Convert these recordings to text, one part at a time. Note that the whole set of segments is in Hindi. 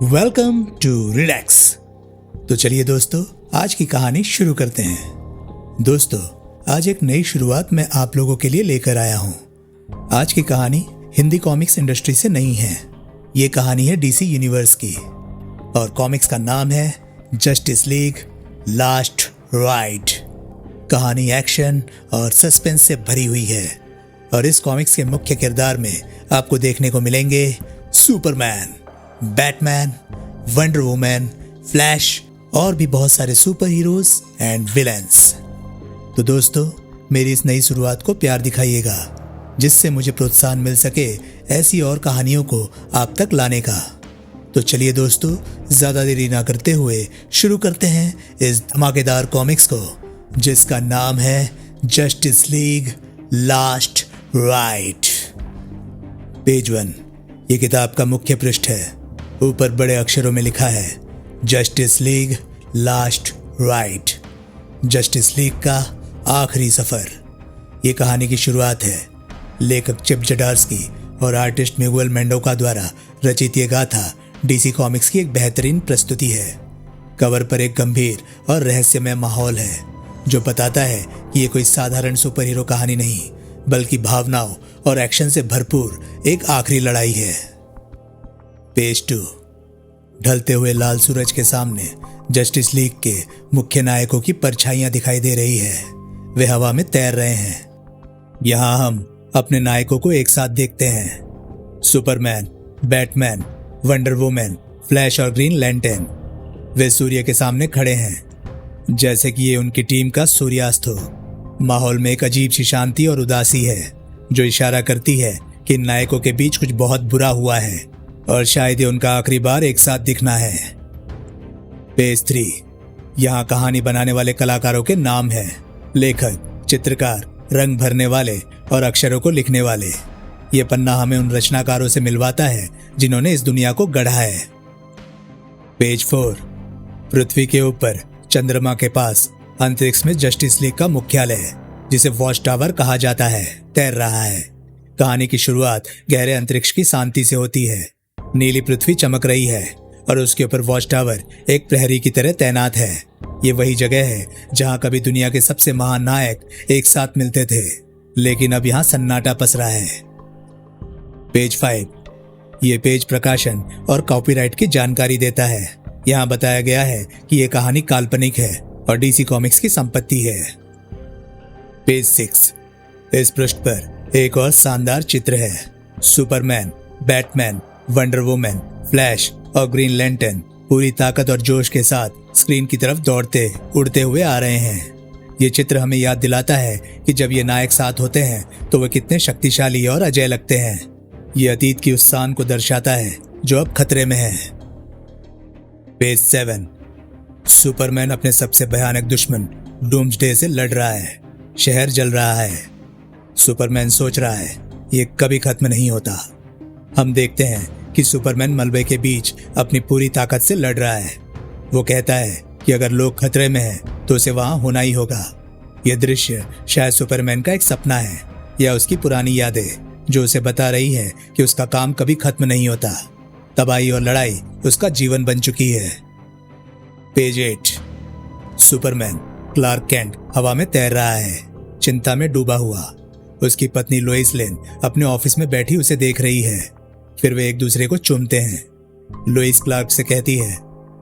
Welcome to relax. तो चलिए दोस्तों, आज की कहानी शुरू करते हैं। दोस्तों, आज एक नई शुरुआत मैं आप लोगों के लिए लेकर आया हूं। आज की कहानी हिंदी कॉमिक्स इंडस्ट्री से नहीं है। ये कहानी है डीसी यूनिवर्स की और कॉमिक्स का नाम है जस्टिस लीग लास्ट राइड। कहानी एक्शन और सस्पेंस से भरी हुई है और इस कॉमिक्स के मुख्य किरदार में आपको देखने को मिलेंगे Superman, Batman, Wonder woman, flash और भी बहुत सारे सुपर हीरोज एंड विलेंस। तो दोस्तों, मेरी इस नई शुरुआत को प्यार दिखाइएगा जिससे मुझे प्रोत्साहन मिल सके ऐसी और कहानियों को आप तक लाने का। तो चलिए दोस्तों, ज्यादा देरी ना करते हुए शुरू करते हैं इस धमाकेदार कॉमिक्स को जिसका नाम है justice league last ride. Page 1 ये किताब का मुख्य पृष्ठ है। ऊपर बड़े अक्षरों में लिखा है justice league last ride, justice league का आखिरी सफर। ये कहानी की शुरुआत है। लेखक चिप जडार्स्की और आर्टिस्ट मिगुएल मेंडोका द्वारा रचित ये गाथा डीसी कॉमिक्स की एक बेहतरीन प्रस्तुति है। कवर पर एक गंभीर और रहस्यमय माहौल है जो बताता है कि ये कोई साधारण सुपर हीरो कहानी नहीं बल्कि भावनाओं और एक्शन से भरपूर एक आखिरी लड़ाई है। पेज 2 ढलते हुए लाल सूरज के सामने जस्टिस लीग के मुख्य नायकों की परछाइयां दिखाई दे रही है। वे हवा में तैर रहे हैं। यहां हम अपने नायकों को एक साथ देखते हैं, Superman, Batman, Wonder woman, flash और ग्रीन लैंटर्न। वे सूर्य के सामने खड़े हैं जैसे कि ये उनकी टीम का सूर्यास्त हो। माहौल में एक अजीब सी शांति और उदासी है जो इशारा करती है कि इन नायकों के बीच कुछ बहुत बुरा हुआ है और शायद ये उनका आखिरी बार एक साथ दिखना है। पेज 3 यहाँ कहानी बनाने वाले कलाकारों के नाम हैं, लेखक, चित्रकार, रंग भरने वाले और अक्षरों को लिखने वाले। ये पन्ना हमें उन रचनाकारों से मिलवाता है जिन्होंने इस दुनिया को गढ़ा है। पेज 4 पृथ्वी के ऊपर चंद्रमा के पास अंतरिक्ष में जस्टिस लीग का मुख्यालय, जिसे वॉच टावर कहा जाता है, तैर रहा है। कहानी की शुरुआत गहरे अंतरिक्ष की शांति से होती है। नीली पृथ्वी चमक रही है और उसके ऊपर वॉच टावर एक प्रहरी की तरह तैनात है। ये वही जगह है जहां कभी दुनिया के सबसे महान नायक एक साथ मिलते थे, लेकिन अब यहां सन्नाटा पसरा है। पेज 5 ये पेज प्रकाशन और कॉपीराइट की जानकारी देता है। यहाँ बताया गया है कि यह कहानी काल्पनिक है और डीसी कॉमिक्स की संपत्ति है। पेज 6 इस पृष्ठ पर एक और शानदार चित्र है। Superman, Batman, Wonder woman, flash और ग्रीन लैंटर्न पूरी ताकत और जोश के साथ स्क्रीन की तरफ दौड़ते उड़ते हुए आ रहे हैं। ये चित्र हमें याद दिलाता है कि जब ये नायक साथ होते हैं तो वे कितने शक्तिशाली और अजय लगते हैं। ये अतीत की उस शान को दर्शाता है जो अब खतरे में है। पेज 7 सुपरमैन अपने सबसे भयानक दुश्मन डूम्सडे से लड़ रहा है। शहर जल रहा है। सुपरमैन सोच रहा है ये कभी खत्म नहीं होता। हम देखते हैं कि सुपरमैन मलबे के बीच अपनी पूरी ताकत से लड़ रहा है। वो कहता है कि अगर लोग खतरे में हैं तो उसे वहां होना ही होगा। यह दृश्य शायद सुपरमैन का एक सपना है या उसकी पुरानी यादें जो उसे बता रही है कि उसका काम कभी खत्म नहीं होता। तबाही और लड़ाई उसका जीवन बन चुकी है। पेज 8 सुपरमैन क्लार्क केंट हवा में तैर रहा है, चिंता में डूबा हुआ। उसकी पत्नी लोइस लेन अपने ऑफिस में बैठी उसे देख रही है। फिर वे एक दूसरे को चूमते हैं। लोइस क्लार्क से कहती है,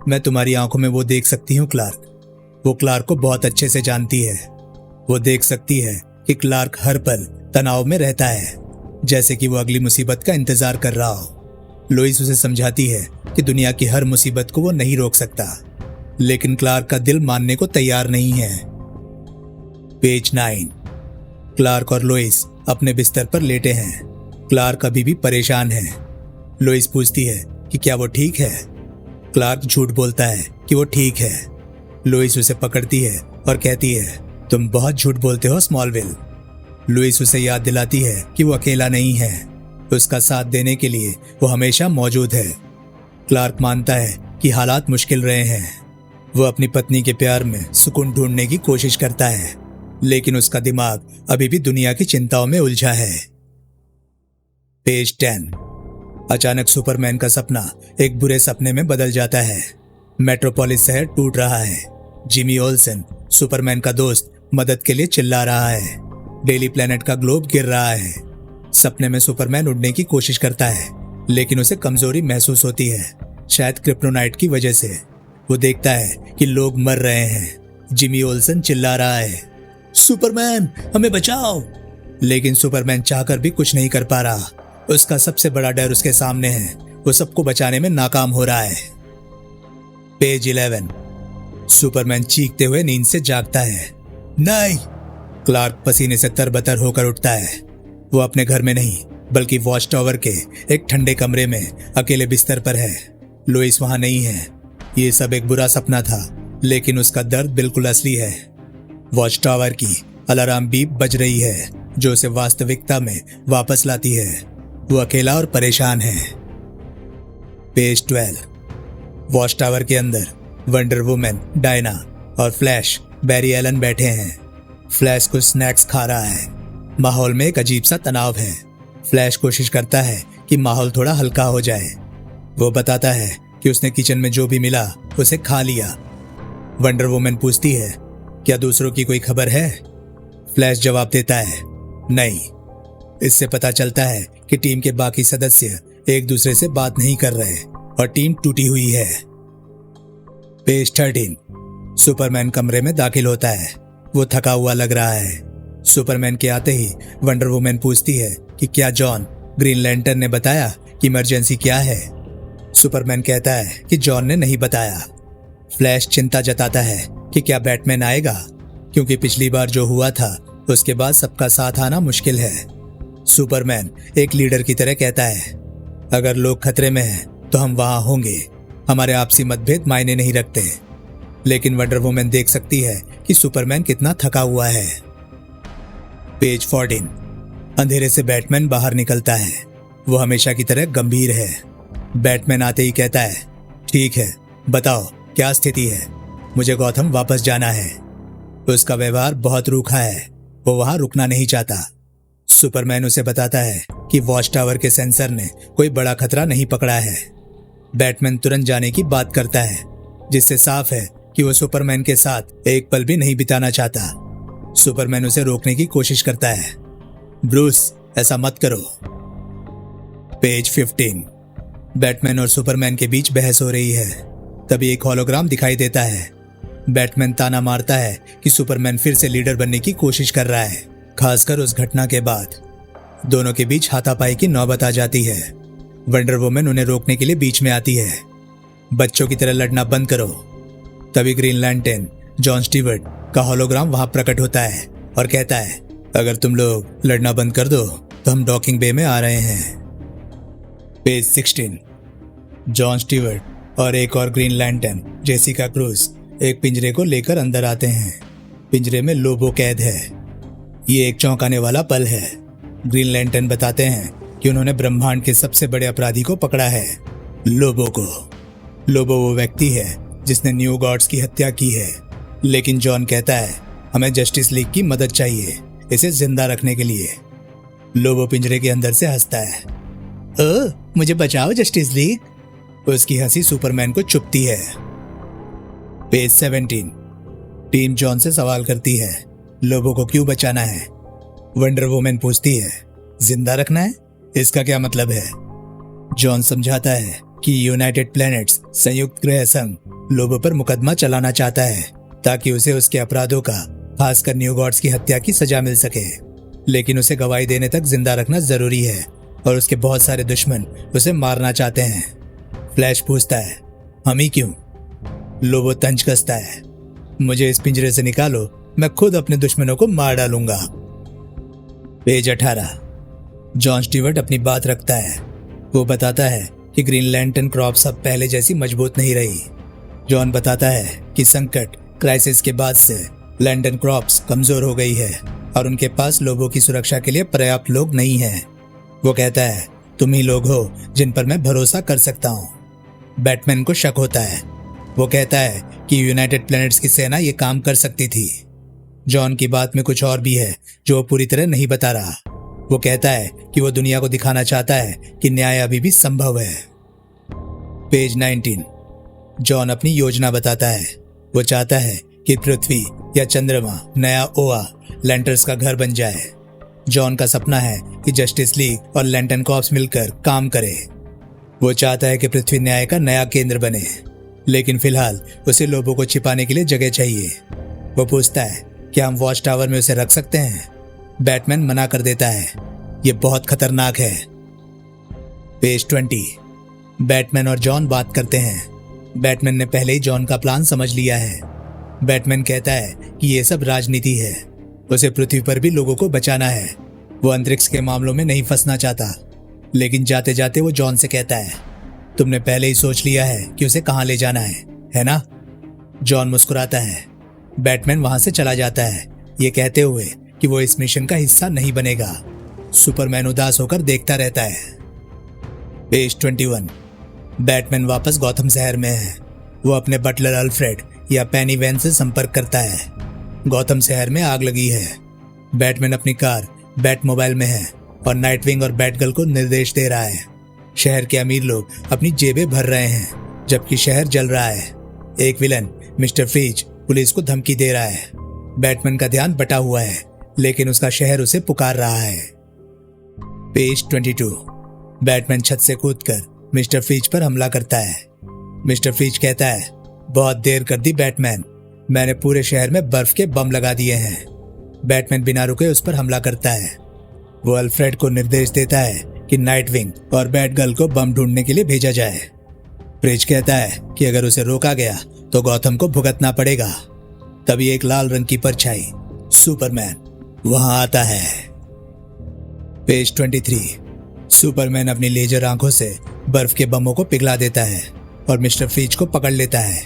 मैं तुम्हारी आंखों में वो देख सकती हूँ क्लार्क। वो क्लार्क को बहुत अच्छे से जानती है। वो देख सकती है कि क्लार्क हर पल तनाव में रहता है, जैसे कि वो अगली मुसीबत का इंतजार कर रहा हो। लोइस उसे समझाती है कि दुनिया की हर मुसीबत को वो नहीं रोक सकता, लेकिन क्लार्क का दिल मानने को तैयार नहीं है। पेज 9 क्लार्क और लोइस अपने बिस्तर पर लेटे हैं। क्लार्क अभी भी परेशान है। लोइस पूछती है कि क्या वो ठीक है। क्लार्क झूठ बोलता है कि वो ठीक है। लोइस उसे पकड़ती है और कहती है, तुम बहुत झूठ बोलते हो स्मॉलविल। लोइस उसे याद दिलाती है कि वो अकेला नहीं है, उसका साथ देने के लिए वो हमेशा मौजूद है। क्लार्क मानता है कि हालात मुश्किल रहे हैं। वो अपनी पत्नी के प्यार में सुकून ढूंढने की कोशिश करता है, लेकिन उसका दिमाग अभी भी दुनिया की चिंताओं में उलझा है। पेज 10 अचानक सुपरमैन का सपना एक बुरे सपने में बदल जाता है। मेट्रोपोलिस शहर टूट रहा है। जिमी ओल्सन, सुपरमैन का दोस्त, मदद के लिए चिल्ला रहा है। डेली प्लेनेट का ग्लोब गिर रहा है। सपने में सुपरमैन उड़ने की कोशिश करता है, लेकिन उसे कमजोरी महसूस होती है, शायद क्रिप्टोनाइट की वजह से। वो देखता है कि लोग मर रहे हैं। जिमी ओल्सन चिल्ला रहा है, सुपरमैन हमें बचाओ। लेकिन सुपरमैन चाहकर भी कुछ नहीं कर पा रहा। उसका सबसे बड़ा डर उसके सामने है। वो सबको बचाने में नाकाम हो रहा है। पेज 11। सुपरमैन चीखते हुए नींद से जागता है। नहीं! क्लार्क पसीने से तरबतर होकर उठता है। वो अपने घर में नहीं, बल्कि वॉच टावर के एक ठंडे कमरे में अकेले बिस्तर पर है। लुइस वहां नहीं है। ये सब एक बुरा सपना था, लेकिन उसका दर्द बिल्कुल असली है। वॉच टावर की अलार्म बीप बज रही है, जो उसे वास्तविकता में वापस लाती है। वो अकेला और परेशान है। पेज 12। वॉच टावर के अंदर वंडर वुमन, डायना और फ्लैश बैरी एलन बैठे हैं। फ्लैश कुछ स्नैक्स खा रहा है। माहौल में एक अजीब सा तनाव है। फ्लैश कोशिश करता है कि माहौल थोड़ा हल्का हो जाए। वो बताता है कि उसने किचन में जो भी मिला उसे खा लिया। वंडर वुमन पूछती है, क्या दूसरों की कोई खबर है? फ्लैश जवाब देता है, नहीं। इससे पता चलता है कि टीम के बाकी सदस्य एक दूसरे से बात नहीं कर रहे और टीम टूटी हुई है। पेज 13। सुपरमैन कमरे में दाखिल होता है। वो थका हुआ लग रहा है। सुपरमैन के आते ही वंडर वुमन पूछती है कि क्या जॉन, ग्रीन लैंटर्न ने बताया कि इमरजेंसी क्या है? सुपरमैन कहता है कि जॉन ने नहीं बताया। फ्लैश चिंता जताता है कि क्या बैटमैन आएगा, क्योंकि पिछली बार जो हुआ था उसके बाद सबका साथ आना मुश्किल है। सुपरमैन एक लीडर की तरह कहता है, अगर लोग खतरे में हैं तो हम वहां होंगे। हमारे आपसी मतभेद मायने नहीं रखते। लेकिन वंडर वुमन देख सकती है कि सुपरमैन कितना थका हुआ है। पेज 14। अंधेरे से बैटमैन बाहर निकलता है। वो हमेशा की तरह गंभीर है। बैटमैन आते ही कहता है, ठीक है, बताओ क्या स्थिति है? मुझे गॉथम वापस जाना है। उसका व्यवहार बहुत रूखा है। वो वहां रुकना नहीं चाहता। सुपरमैन उसे बताता है कि वॉच टावर के सेंसर ने कोई बड़ा खतरा नहीं पकड़ा है। बैटमैन तुरंत जाने की बात करता है, जिससे साफ है कि वो सुपरमैन के साथ एक पल भी नहीं बिताना चाहता। सुपरमैन उसे रोकने की कोशिश करता है, ब्रूस ऐसा मत करो। पेज 15। बैटमैन और सुपरमैन के बीच बहस हो रही है। तभी एक होलोग्राम दिखाई देता है। बैटमैन ताना मारता है कि सुपरमैन फिर से लीडर बनने की कोशिश कर रहा है, खासकर उस घटना के बाद। दोनों के बीच हाथापाई की नौबत आ जाती है। वंडर वुमन उन्हें रोकने के लिए बीच में आती है। बच्चों की तरह लड़ना बंद करो। तभी ग्रीन लैंटर्न जॉन स्टीवर्ट का होलोग्राम वहां प्रकट होता है और कहता है, अगर तुम लोग लड़ना बंद कर दो तो हम डॉकिंग बे में आ रहे हैं। पेज 16। जॉन स्टीवर्ट और एक और ग्रीन लैंटर्न, जेसिका क्रूज, एक पिंजरे को लेकर अंदर आते हैं। पिंजरे में लोबो कैद है। ये एक चौंकाने वाला पल है। ग्रीन लैंटर्न बताते हैं कि उन्होंने ब्रह्मांड के सबसे बड़े अपराधी को पकड़ा है, लोबो को। लोबो वो व्यक्ति है जिसने न्यू गॉड्स की हत्या की है। लेकिन जॉन कहता है, हमें जस्टिस लीग की मदद चाहिए इसे जिंदा रखने के लिए। लोबो पिंजरे के अंदर से हंसता है, ओ, मुझे बचाओ जस्टिस लीग। उसकी हंसी सुपरमैन को चुभती है। पेज 17। टीम जॉन से सवाल करती है, लोबो को क्यों बचाना है? वंडर वुमन पूछती है, जिंदा रखना है? इसका क्या मतलब है? जॉन समझाता है कि यूनाइटेड प्लैनेट्स, संयुक्त ग्रह संघ, लोबो पर मुकदमा चलाना चाहता है ताकि उसे उसके अपराधों का, खासकर न्यू गॉड्स की हत्या की सजा मिल सके। लेकिन उसे गवाही देने तक जिंदा रखना जरूरी है और उसके बहुत सारे दुश्मन उसे मारना चाहते हैं। फ्लैश पूछता है, हम ही क्यों? लोबो तंज कसता है, मुझे इस पिंजरे से निकालो, मैं खुद अपने दुश्मनों को मार डालूंगा। पेज 18। जॉन स्टीवर्ट अपनी बात रखता है। वो बताता है कि ग्रीन लैंटर्न क्रॉप्स अब पहले जैसी मजबूत नहीं रही। जॉन बताता है कि संकट क्राइसिस के बाद से लैंटर्न क्रॉप्स कमजोर हो गई है और उनके पास लोगों की सुरक्षा के लिए पर्याप्त लोग नहीं हैं। वो कहता है, तुम ही लोग हो जिन पर मैं भरोसा कर सकता हूँ। बैटमैन को शक होता है। वो कहता है कि यूनाइटेड प्लैनेट्स की सेना ये काम कर सकती थी। जॉन की बात में कुछ और भी है जो वो पूरी तरह नहीं बता रहा। वो कहता है कि वो दुनिया को दिखाना चाहता है कि न्याय अभी भी संभव है। पेज 19। जॉन अपनी योजना बताता है। वो चाहता है कि पृथ्वी या चंद्रमा नया ओआ लैंटर्स का घर बन जाए। जॉन का सपना है कि जस्टिस लीग और लैंटन कॉर्प्स मिलकर काम करे। वो चाहता है कि पृथ्वी न्याय का नया केंद्र बने, लेकिन फिलहाल उसे लोगों को छिपाने के लिए जगह चाहिए। वो पूछता है क्या हम वॉच टावर में उसे रख सकते हैं। बैटमैन मना कर देता है, ये बहुत खतरनाक है। पेज 20। बैटमैन और जॉन बात करते हैं। बैटमैन ने पहले ही जॉन का प्लान समझ लिया है। बैटमैन कहता है कि ये सब राजनीति है, उसे पृथ्वी पर भी लोगों को बचाना है। वो अंतरिक्ष के मामलों में नहीं फंसना चाहता। लेकिन जाते जाते वो जॉन से कहता है, तुमने पहले ही सोच लिया है कि उसे कहां ले जाना है ना? जॉन मुस्कुराता है। बैटमैन वहां से चला जाता है, ये कहते हुए कि वो इस मिशन का हिस्सा नहीं बनेगा। सुपरमैन उदास होकर देखता रहता है। पेज 21। बैटमैन वापस गॉथम शहर में है। वो अपने बटलर अल्फ्रेड या पेनी वैन से संपर्क करता है। गॉथम शहर में आग लगी है। बैटमैन अपनी कार बैट मोबाइल में है और नाइटविंग और बैटगर्ल को निर्देश दे रहा है। शहर के अमीर लोग अपनी जेबें भर रहे हैं जबकि शहर जल रहा है। एक विलन मिस्टर फ्रीज पुलिस को धमकी दे रहा है। बैटमैन का ध्यान बटा हुआ है, लेकिन उसका शहर उसे पुकार रहा है। पेज 22। बैटमैन छत से कूदकर मिस्टर फ्रीज पर हमला करता है। मिस्टर फ्रीज कहता है, बहुत देर कर दी बैटमैन, मैंने पूरे शहर में बर्फ के बम लगा दिए हैं। बैटमैन बिना रुके उस पर हमला करता है। वो अल्फ्रेड को निर्देश देता है कि नाइटविंग और बैटगर्ल को बम ढूंढने के लिए भेजा जाए। फ्रीज कहता है कि अगर उसे रोका गया तो गॉथम को भुगतना पड़ेगा। तभी एक लाल रंग की परछाई सुपरमैन वहां आता है। पेज 23। सुपरमैन अपनी लेजर आंखों से बर्फ के बमों को पिघला देता है और मिस्टर फ्रीज को पकड़ लेता है।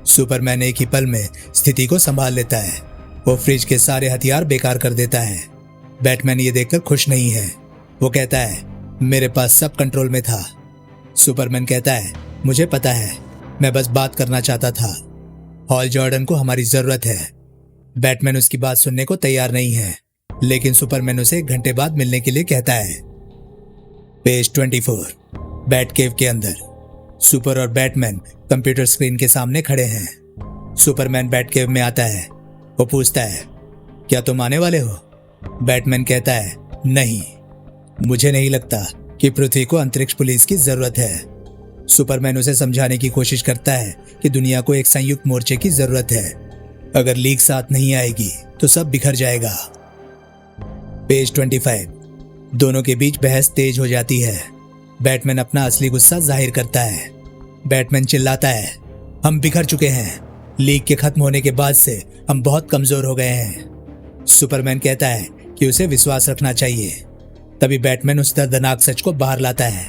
सुपरमैन एक ही पल में स्थिति को संभाल लेता है। वो फ्रीज के सारे हथियार बेकार कर देता है। बैटमैन ये देखकर खुश नहीं है। वो कहता है, मेरे पास सब कंट्रोल में था। सुपरमैन कहता है, मुझे पता है, मैं बस बात करना चाहता था। हॉल जॉर्डन को हमारी जरूरत है। बैटमैन उसकी बात सुनने को तैयार नहीं है, लेकिन सुपरमैन उसे 1 घंटे बाद मिलने के लिए कहता है। पेज 24। बैट केव के अंदर सुपर और बैटमैन कंप्यूटर स्क्रीन के सामने खड़े हैं। सुपरमैन बैट केव में आता है। वो पूछता है, क्या तुम आने वाले हो? बैटमैन कहता है, नहीं, मुझे नहीं लगता कि पृथ्वी को अंतरिक्ष पुलिस की जरूरत है। सुपरमैन उसे समझाने की कोशिश करता है कि दुनिया को एक संयुक्त मोर्चे की जरूरत है। अगर लीग साथ नहीं आएगी तो सब बिखर जाएगा। पेज 25। दोनों के बीच बहस तेज हो जाती है। बैटमैन अपना असली गुस्सा जाहिर करता है। बैटमैन चिल्लाता है, हम बिखर चुके हैं। लीग के खत्म होने के बाद से हम बहुत कमजोर हो गए हैं। सुपरमैन कहता है कि उसे विश्वास रखना चाहिए। तभी बैटमैन उस दर्दनाक सच को बाहर लाता है।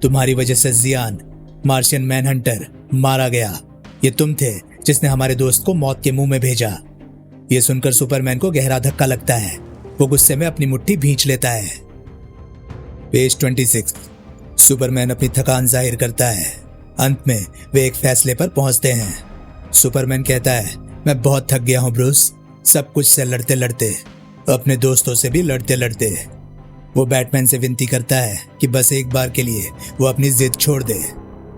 तुम्हारी वजह से जियान मार्शियन मैनहंटर मारा गया। ये तुम थे जिसने हमारे दोस्त को मौत के मुंह में भेजा। ये सुनकर सुपरमैन को गहरा धक्का लगता है। वो गुस्से में अपनी मुट्ठी भींच लेता है। पेज 26। सुपरमैन अपनी थकान जाहिर करता है। अंत में वे एक फैसले पर पहुंचते हैं। सुपरमैन कहता है, मैं बहुत थक गया हूं ब्रूस, सब कुछ से लड़ते लड़ते, अपने दोस्तों से भी लड़ते लड़ते। वो बैटमैन से विनती करता है कि बस एक बार के लिए वो अपनी जिद छोड़ दे।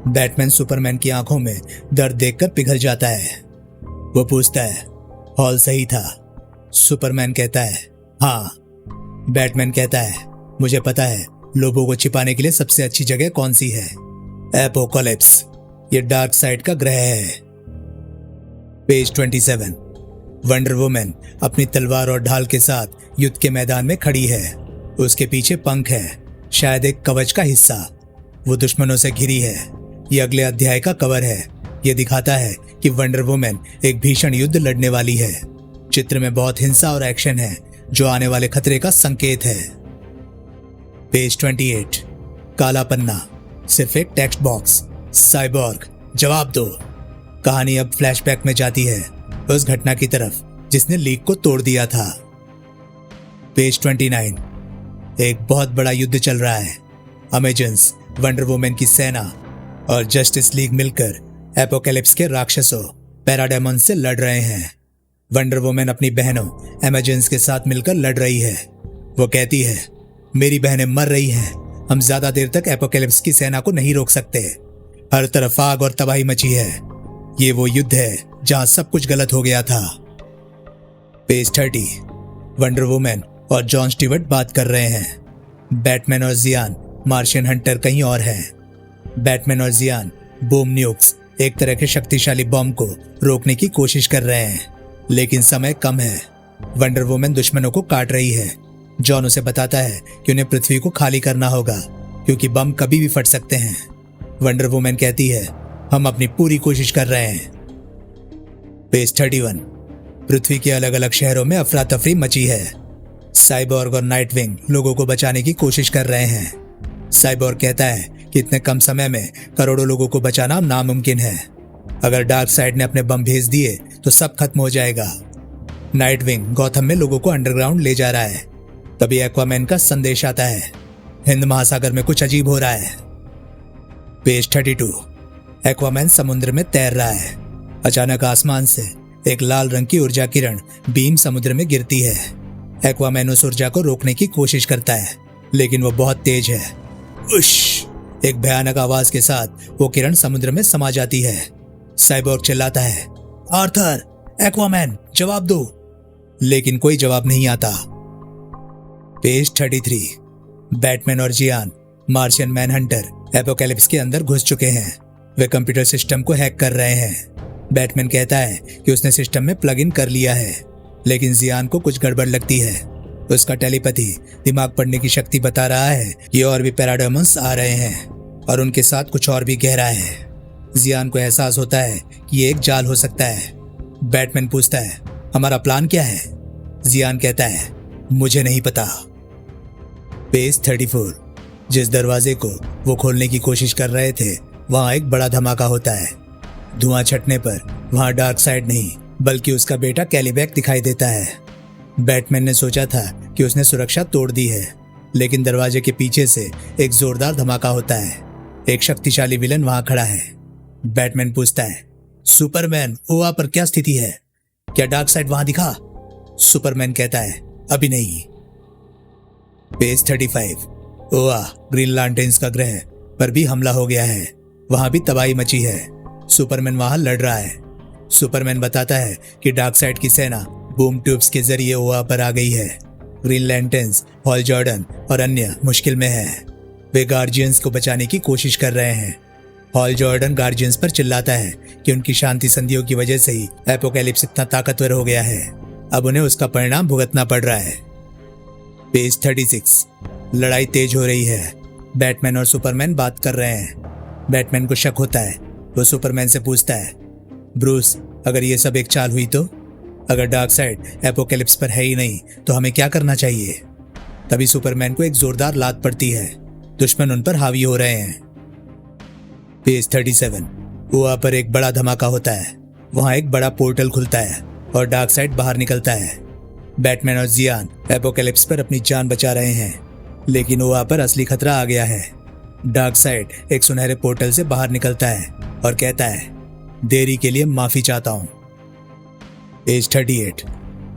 बैटमैन सुपरमैन की आंखों में दर्द देखकर पिघल जाता है। वो पूछता है, हॉल सही था? सुपरमैन कहता है, हाँ। बैटमैन कहता है, मुझे पता है लोगों को छिपाने के लिए सबसे अच्छी जगह कौन सी है। एपोकलिप्स, ये डार्क साइड का ग्रह है। पेज 27। वंडर वुमन अपनी तलवार और ढाल के साथ युद्ध के मैदान में खड़ी है। उसके पीछे पंख है, शायद एक कवच का हिस्सा। वो दुश्मनों से घिरी है। ये अगले अध्याय का कवर है। ये दिखाता है कि वंडर वुमन एक भीषण युद्ध लड़ने वाली है। चित्र में बहुत हिंसा और एक्शन है जो आने वाले खतरे का संकेत है। पेज 28। काला पन्ना, सिर्फ एक टेक्स्ट बॉक्स। साइबॉर्ग, जवाब दो। कहानी अब फ्लैशबैक में जाती है उस घटना की तरफ जिसने लीग को तोड़ दिया था। पेज 29। एक बहुत बड़ा युद्ध चल रहा है। अमेजन्स, वंडर वुमन की सेना और जस्टिस लीग मिलकर एपोकलिप्स के राक्षसों पैराडेमन से लड़ रहे हैं। वंडर वुमन अपनी बहनों अमेजन्स के साथ मिलकर लड़ रही है। वो कहती है, मेरी बहनें मर रही हैं, हम ज्यादा देर तक एपोकैलिप्स की सेना को नहीं रोक सकते। हर तरफ आग और तबाही मची है। ये वो युद्ध है जहां सब कुछ गलत हो गया था। पेज 30। वंडर वुमन और जॉन स्टीवर्ट बात कर रहे हैं। बैटमैन और जियान मार्शियन हंटर कहीं और हैं। बैटमैन और जियान बूम न्यूक्स, एक तरह के शक्तिशाली बॉम्ब को रोकने की कोशिश कर रहे हैं, लेकिन समय कम है। वंडर वुमन दुश्मनों को काट रही है। जॉन उसे बताता है कि उन्हें पृथ्वी को खाली करना होगा क्योंकि बम कभी भी फट सकते हैं। वंडर वुमन कहती है, हम अपनी पूरी कोशिश कर रहे हैं। पेज 31। पृथ्वी के अलग अलग शहरों में अफरा तफरी मची है। साइबोर्ग और नाइटविंग लोगों को बचाने की कोशिश कर रहे हैं। साइबोर्ग कहता है कि इतने कम समय में करोड़ों लोगों को बचाना नामुमकिन है। अगर डार्क साइड ने अपने बम भेज दिए तो सब खत्म हो जाएगा। नाइटविंग गौथम में लोगों को अंडरग्राउंड ले जा रहा है। तभी एक्वामैन का संदेश आता है, हिंद महासागर में कुछ अजीब हो रहा है। पेज 32। एक्वामैन समुद्र में तैर रहा है। अचानक आसमान से एक लाल रंग की ऊर्जा किरण बीम समुद्र में गिरती है। एक्वामैन उस ऊर्जा को रोकने की कोशिश करता है, लेकिन वो बहुत तेज है। उश! एक भयानक आवाज के साथ वो किरण समुद्र में समा जाती है। साइबोर्ग चिल्लाता है, आर्थर, एक्वामैन, जवाब दो, लेकिन कोई जवाब नहीं आता। पेज 33। बैटमैन और जियान मार्शियन मैनहंटर एपोकैलिप्स के अंदर घुस चुके हैं। वे कंप्यूटर सिस्टम को हैक कर रहे हैं। बैटमैन कहता है कि उसने सिस्टम में प्लग इन कर लिया है, लेकिन जियान को कुछ गड़बड़ लगती है। उसका टेलीपैथी दिमाग पढ़ने की शक्ति बता रहा है कि और भी पैराडायमंड्स आ रहे हैं और उनके साथ कुछ और भी गहरा है। जियान को एहसास होता है कि ये एक जाल हो सकता है। बैटमैन पूछता है, हमारा प्लान क्या है? जियान कहता है, मुझे नहीं पता। पेज 34। जिस दरवाजे को वो खोलने की कोशिश कर रहे थे वहां एक बड़ा धमाका होता है। धुआं छटने पर वहां डार्क साइड नहीं बल्कि उसका बेटा कैलीबैक दिखाई देता है। बैटमैन ने सोचा था कि उसने सुरक्षा तोड़ दी है, लेकिन दरवाजे के पीछे से एक जोरदार धमाका होता है। एक शक्तिशाली विलन वहां खड़ा है। बैटमैन पूछता है, सुपरमैन, ओआ पर क्या स्थिति है? क्या डार्क साइड वहां दिखा? सुपरमैन कहता है, अभी नहीं। पेज 35। ओआ ग्रीन लैंटर्न्स का ग्रह पर भी हमला हो गया है। वहां भी तबाही मची है। सुपरमैन वहां लड़ रहा है। सुपरमैन बताता है कि डार्क साइड की सेना बूम ट्यूब्स के जरिए ओआ पर आ गई है। ग्रीन लैंटर्न्स, हॉल जॉर्डन और अन्य मुश्किल में हैं। वे गार्जियंस को बचाने की कोशिश कर रहे हैं। हॉल जॉर्डन गार्जियंस पर चिल्लाता है कि उनकी शांति संधियों की वजह से ही एपोकैलिप्स इतना ताकतवर हो गया है। अब उन्हें उसका परिणाम भुगतना पड़ रहा है। पेज 36। लड़ाई तेज हो रही है। बैटमैन और सुपरमैन बात कर रहे हैं। बैटमैन को शक होता है। वो सुपरमैन से पूछता है, ब्रूस, अगर ये सब एक चाल हुई तो? अगर डार्क साइड एपोकैलिप्स पर है ही नहीं तो हमें क्या करना चाहिए? तभी सुपरमैन को एक जोरदार लात पड़ती है। दुश्मन उन पर हावी हो रहे हैं। पेज 37। वहां पर एक बड़ा धमाका होता है। वहां एक बड़ा पोर्टल खुलता है और डार्क साइड बाहर निकलता है। बैटमैन और जियान एपोकैलिप्स पर अपनी जान बचा रहे हैं, लेकिन वहां पर असली खतरा आ गया है। डार्क साइड एक सुनहरे पोर्टल से बाहर निकलता है और कहता है, देरी के लिए माफी चाहता हूं। पेज 38।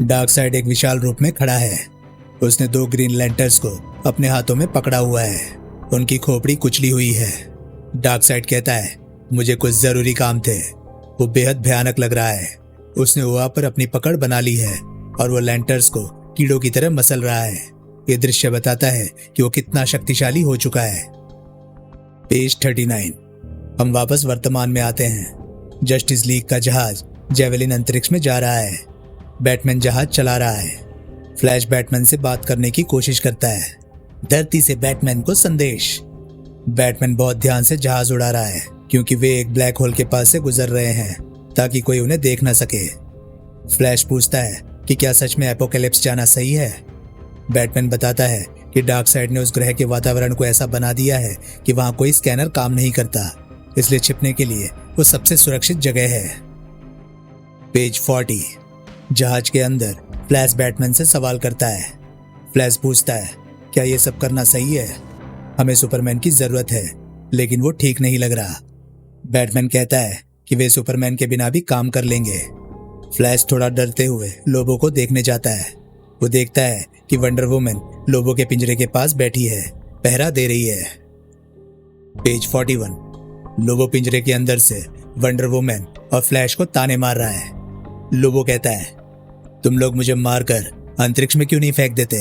डार्क साइड एक विशाल रूप में खड़ा है। उसने 2 ग्रीन लैंटर्स को अपने हाथों में पकड़ा हुआ है। उनकी खोपड़ी कुचली हुई है। डार्क साइड कहता है, मुझे कुछ जरूरी काम थे। वो बेहद भयानक लग रहा है। उसने वहां पर अपनी पकड़ बना ली है और वो लैंटर्स को कीड़ों की तरह मसल रहा है। ये दृश्य बताता है कि वो कितना शक्तिशाली हो चुका है। पेज 39। हम वापस वर्तमान में आते हैं। जस्टिस लीग का जहाज जेवेलिन अंतरिक्ष में जा रहा है। बैटमैन जहाज चला रहा है। फ्लैश बैटमैन से बात करने की कोशिश करता है। धरती से बैटमैन को संदेश। बैटमैन बहुत ध्यान से जहाज उड़ा रहा है क्योंकि वे एक ब्लैक होल के पास से गुजर रहे हैं ताकि कोई उन्हें देख न सके। फ्लैश पूछता है कि क्या सच में एपोकैलिप्स जाना सही है? बैटमैन बताता है कि डार्क साइड ने उस ग्रह के वातावरण को ऐसा बना दिया है कि वहां कोई स्कैनर काम नहीं करता, इसलिए छिपने के लिए वो सबसे सुरक्षित जगह है। पेज 40। जहाज के अंदर फ्लैश बैटमैन से सवाल करता है। फ्लैश पूछता है, क्या ये सब करना सही है? हमें सुपरमैन की जरूरत है, लेकिन वो ठीक नहीं लग रहा। बैटमैन कहता है कि वे सुपरमैन के बिना भी काम कर लेंगे। फ्लैश थोड़ा डरते हुए लोबो को देखने जाता है। वो देखता है कि वंडर वुमन लोबो के पिंजरे के पास बैठी है, पहरा दे रही है। पेज 41। लोबो पिंजरे के अंदर से वंडर वुमन और फ्लैश को ताने मार रहा है। लोबो कहता है, तुम लोग मुझे मारकर अंतरिक्ष में क्यों नहीं फेंक देते?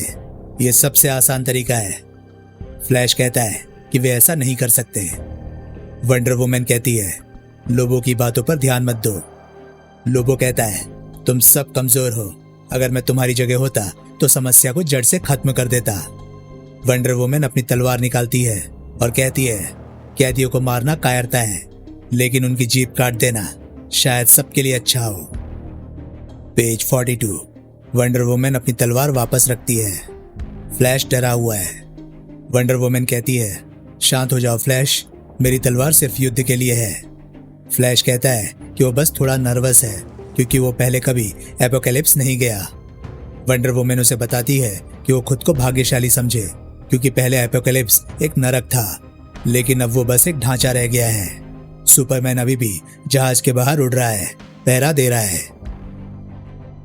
यह सबसे आसान तरीका है। फ्लैश कहता है कि वे ऐसा नहीं कर सकते। वंडर वुमन कहती है, लोबो की बातों पर ध्यान मत दो। लोबो कहता है, तुम सब कमजोर हो। अगर मैं तुम्हारी जगह होता तो समस्या को जड़ से खत्म कर देता। वंडर वुमन अपनी तलवार निकालती है और कहती है, कैदियों को मारना कायरता है, लेकिन उनकी जीभ काट देना शायद सबके लिए अच्छा हो। पेज 42। वंडर वुमन अपनी तलवार वापस रखती है। फ्लैश डरा हुआ है। वंडर वुमन कहती है, शांत हो जाओ फ्लैश, मेरी तलवार सिर्फ युद्ध के लिए है। फ्लैश कहता है कि वो बस थोड़ा नर्वस है क्योंकि वो पहले कभी एपोकैलिप्स नहीं गया। वंडर वुमन उसे बताती है कि वो खुद को भाग्यशाली समझे क्योंकि पहले एपोकैलिप्स एक नरक था, लेकिन अब वो बस एक ढांचा रह गया है। सुपरमैन अभी भी जहाज के बाहर उड़ रहा है, पहरा दे रहा है।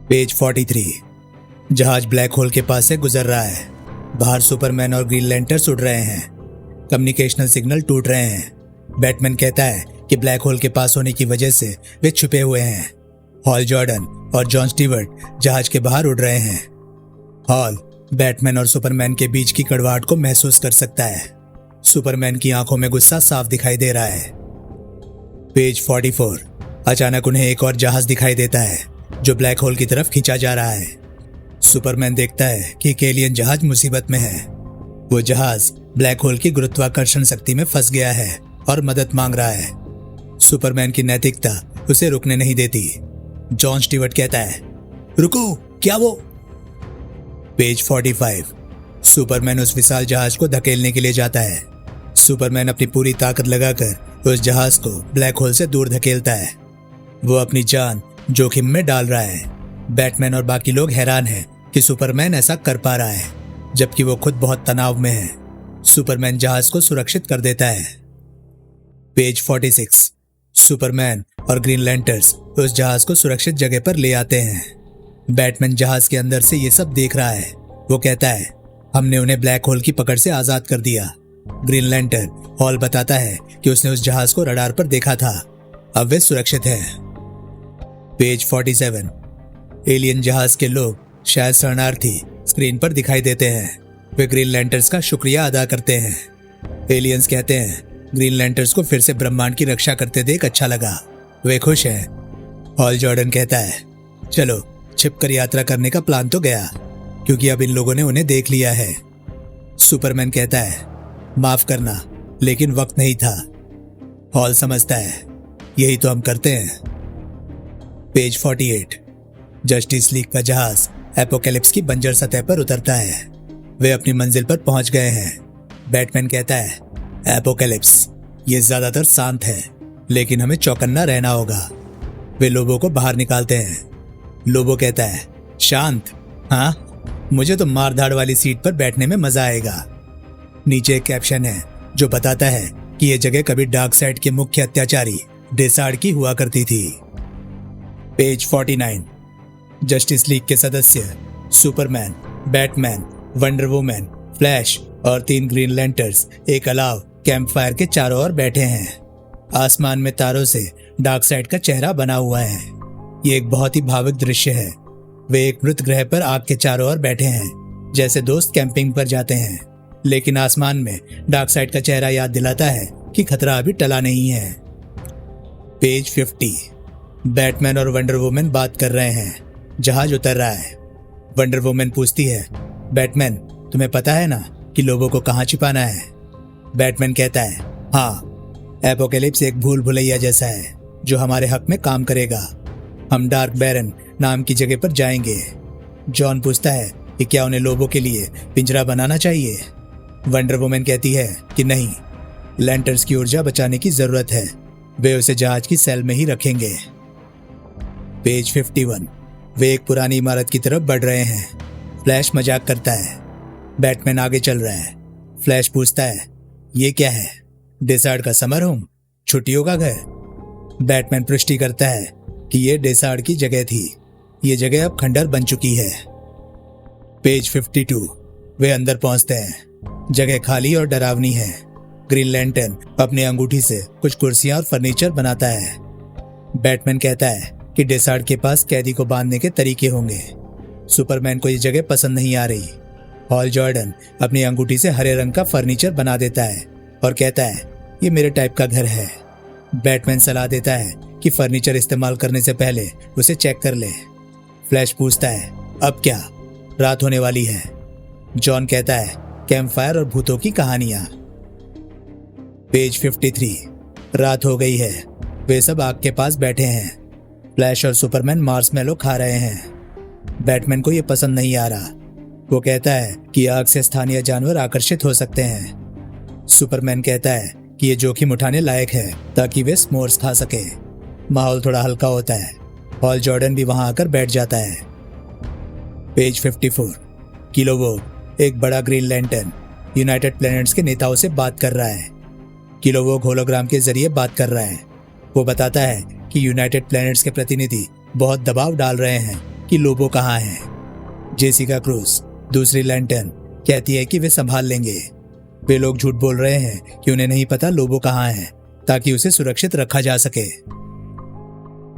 पेज 43। जहाज ब्लैक होल के पास से गुजर रहा है। बाहर सुपरमैन और ग्रीन लैंटर्स उड़ रहे हैं। कम्युनिकेशनल सिग्नल टूट रहे हैं। बैटमैन कहता है कि ब्लैक होल के पास होने की वजह से वे छुपे हुए हैं। हॉल जॉर्डन और जॉन स्टीवर्ट जहाज के बाहर उड़ रहे हैं। हॉल बैटमैन और सुपरमैन के बीच की कड़वाहट को महसूस कर सकता है। सुपरमैन की आंखों में गुस्सा साफ दिखाई दे रहा है। पेज 44। अचानक उन्हें एक और जहाज दिखाई देता है जो ब्लैक होल की तरफ खींचा जा रहा है। सुपरमैन देखता है कि एक एलियन जहाज मुसीबत में है। वो जहाज ब्लैक होल की गुरुत्वाकर्षण शक्ति में फंस गया है और मदद मांग रहा है। सुपरमैन की नैतिकता उसे रुकने नहीं देती। जॉन स्टीवर्ट कहता है, रुको, क्या वो? पेज 45। सुपरमैन उस विशाल जहाज को धकेलने के लिए जाता है। सुपरमैन अपनी पूरी ताकत लगाकर उस जहाज को ब्लैक होल से दूर धकेलता है। वो अपनी जान जोखिम में डाल रहा है। बैटमैन और बाकी लोग हैरान हैं कि सुपरमैन ऐसा कर पा रहा है, जबकि वो खुद बहुत तनाव में है। सुपरमैन जहाज को सुरक्षित कर देता है। पेज 46। सुपरमैन और ग्रीन लैंटर्स उस जहाज को सुरक्षित जगह पर ले आते हैं। बैटमैन जहाज के अंदर से ये सब देख रहा है। वो कहता है, हमने उन्हें ब्लैक होल की पकड़ से आजाद कर दिया। ग्रीन लैंटर्न हॉल बताता है कि उसने उस जहाज को रडार पर देखा था। अब वे सुरक्षित हैं। पेज 47। एलियन जहाज के लोग, शायद शरणार्थी, स्क्रीन पर दिखाई देते हैं। वे ग्रीन लैंटर्स का शुक्रिया अदा करते हैं। एलियंस कहते हैं, ग्रीन लैंटर्स को फिर से ब्रह्मांड की रक्षा करते देख अच्छा लगा। वे खुश हैं। हॉल जॉर्डन कहता है, चलो छिपकर यात्रा करने का प्लान तो गया, क्योंकि अब इन लोगों ने उन्हें देख लिया है। सुपरमैन कहता है, माफ करना, लेकिन वक्त नहीं था। हॉल समझता है, यही तो हम करते हैं। पेज 48। जस्टिस लीग का जहाज एपोकैलिप्स की बंजर सतह पर उतरता है। वे अपनी मंजिल पर पहुंच गए हैं। बैटमैन कहता है, एपोकैलिप्स ये ज्यादातर शांत है, लेकिन हमें चौकन्ना रहना होगा। वे लोबो को बाहर निकालते हैं। लोबो कहता है, शांत? हाँ, मुझे तो मारधाड़ वाली सीट पर बैठने में मजा आएगा। नीचे एक कैप्शन है जो बताता है कि यह जगह कभी डार्क साइड के मुख्य अत्याचारी डेसार्ड की हुआ करती थी। पेज 49। जस्टिस लीग के सदस्य Superman, Batman, Wonder woman, flash और 3 ग्रीन लैंटर्स एक अलाव कैंप फायर के चारों ओर बैठे हैं। आसमान में तारों से डार्क साइड का चेहरा बना हुआ है। ये एक बहुत ही भावुक दृश्य है। वे एक मृत ग्रह पर आग के चारों ओर बैठे हैं, जैसे दोस्त कैंपिंग पर जाते हैं, लेकिन आसमान में डार्क साइड का चेहरा याद दिलाता है कि खतरा अभी टला नहीं है। पेज 50। बैटमैन और वंडर वुमन बात कर रहे हैं। जहाज उतर रहा है। वंडर वुमन पूछती है, बैटमैन, तुम्हें पता है ना कि लोगों को कहाँ छिपाना है? बैटमैन कहता है, हाँ, एपोकैलिप्स एक भूल भुलैया जैसा है जो हमारे हक में काम करेगा। हम डार्क बैरन नाम की जगह पर जाएंगे। जॉन पूछता है कि क्या उन्हें लोबो के लिए पिंजरा बनाना चाहिए? वंडर वुमन कहती है कि नहीं, लैंटर्स की ऊर्जा बचाने की जरूरत है। वे उसे जहाज की सेल में ही रखेंगे। पेज 51। वे एक पुरानी इमारत की तरफ बढ़ रहे हैं। फ्लैश मजाक करता है। बैटमैन आगे चल रहा है। फ्लैश पूछता है, ये क्या है? डेसार्ड का समर होम, छुट्टियों का घर? बैटमैन पुष्टि करता है कि ये डेसार्ड की जगह थी। ये जगह अब खंडर बन चुकी है। पेज 52। वे अंदर पहुंचते हैं। जगह खाली और डरावनी है। ग्रीन लैंटर्न अपनी अंगूठी से कुछ कुर्सियां और फर्नीचर बनाता है। बैटमैन कहता है कि डेसार्ड के पास कैदी को बांधने के तरीके होंगे। सुपरमैन को ये जगह पसंद नहीं आ रही। हॉल जॉर्डन अपनी अंगूठी से हरे रंग का फर्नीचर बना देता है और कहता है ये मेरे टाइप का घर है। बैटमैन सलाह देता है कि फर्नीचर इस्तेमाल करने से पहले उसे चेक कर ले। फ्लैश पूछता है अब क्या? रात होने वाली है। जॉन कहता है कैंप फायर और भूतों की कहानियां। पेज 53। रात हो गई है। वे सब आग के पास बैठे हैं। फ्लैश और सुपरमैन मार्शमैलो खा रहे हैं। बैटमैन को यह पसंद नहीं आ रहा। वो कहता है कि आग से स्थानीय जानवर आकर्षित हो सकते हैं। सुपरमैन कहता है कि ये जोखिम उठाने लायक है ताकि वे स्मोर्स खा सके। माहौल थोड़ा हल्का होता है। हॉल जॉर्डन भी वहां आकर बैठ जाता है। पेज 54। किलोवोग एक बड़ा ग्रीन लैंटर्न यूनाइटेड प्लैनेट्स के नेताओं से बात कर रहा है। किलोवोग होलोग्राम के जरिए बात कर रहा है। वो बताता है कि यूनाइटेड प्लैनेट्स के प्रतिनिधि बहुत दबाव डाल रहे हैं कि लोबो कहाँ है। जेसिका क्रूज दूसरी लैंटर्न कहती है कि वे संभाल लेंगे। वे लोग झूठ बोल रहे हैं कि उन्हें नहीं पता लोबो कहाँ है ताकि उसे सुरक्षित रखा जा सके।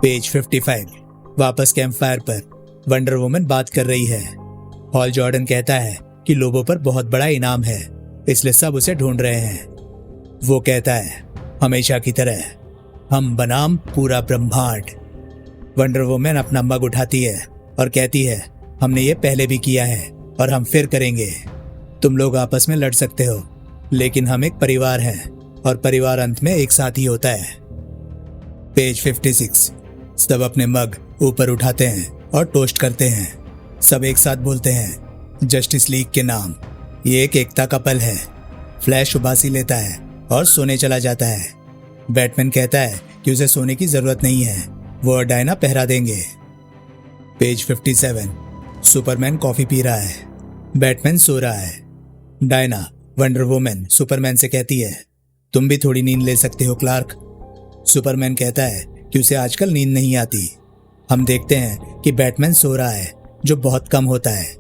पेज 55। वापस कैंप फायर पर वंडर वुमन बात कर रही है। हॉल जॉर्डन कहता है कि लोबो पर बहुत बड़ा इनाम है, इसलिए सब उसे ढूंढ रहे हैं। वो कहता है हमेशा की तरह हम बनाम पूरा ब्रह्मांड। वंडर वुमन अपना मग उठाती है और कहती है हमने ये पहले भी किया है और हम फिर करेंगे। तुम लोग आपस में लड़ सकते हो, लेकिन हम एक परिवार हैं और परिवार अंत में एक साथ ही होता है। पेज 56। सब अपने मग ऊपर उठाते हैं और टोस्ट करते हैं। सब एक साथ बोलते हैं जस्टिस लीग के नाम। ये एक एकता का पल है। फ्लैश उबासी लेता है और सोने चला जाता है। बैटमैन कहता है कि उसे सोने की जरूरत नहीं है, वो और डायना पहरा देंगे। पेज 57। सुपरमैन कॉफी पी रहा है। बैटमैन सो रहा है। डायना वंडर वुमन सुपरमैन से कहती है तुम भी थोड़ी नींद ले सकते हो क्लार्क। सुपरमैन कहता है कि उसे आजकल नींद नहीं आती। हम देखते हैं कि बैटमैन सो रहा है, जो बहुत कम होता है।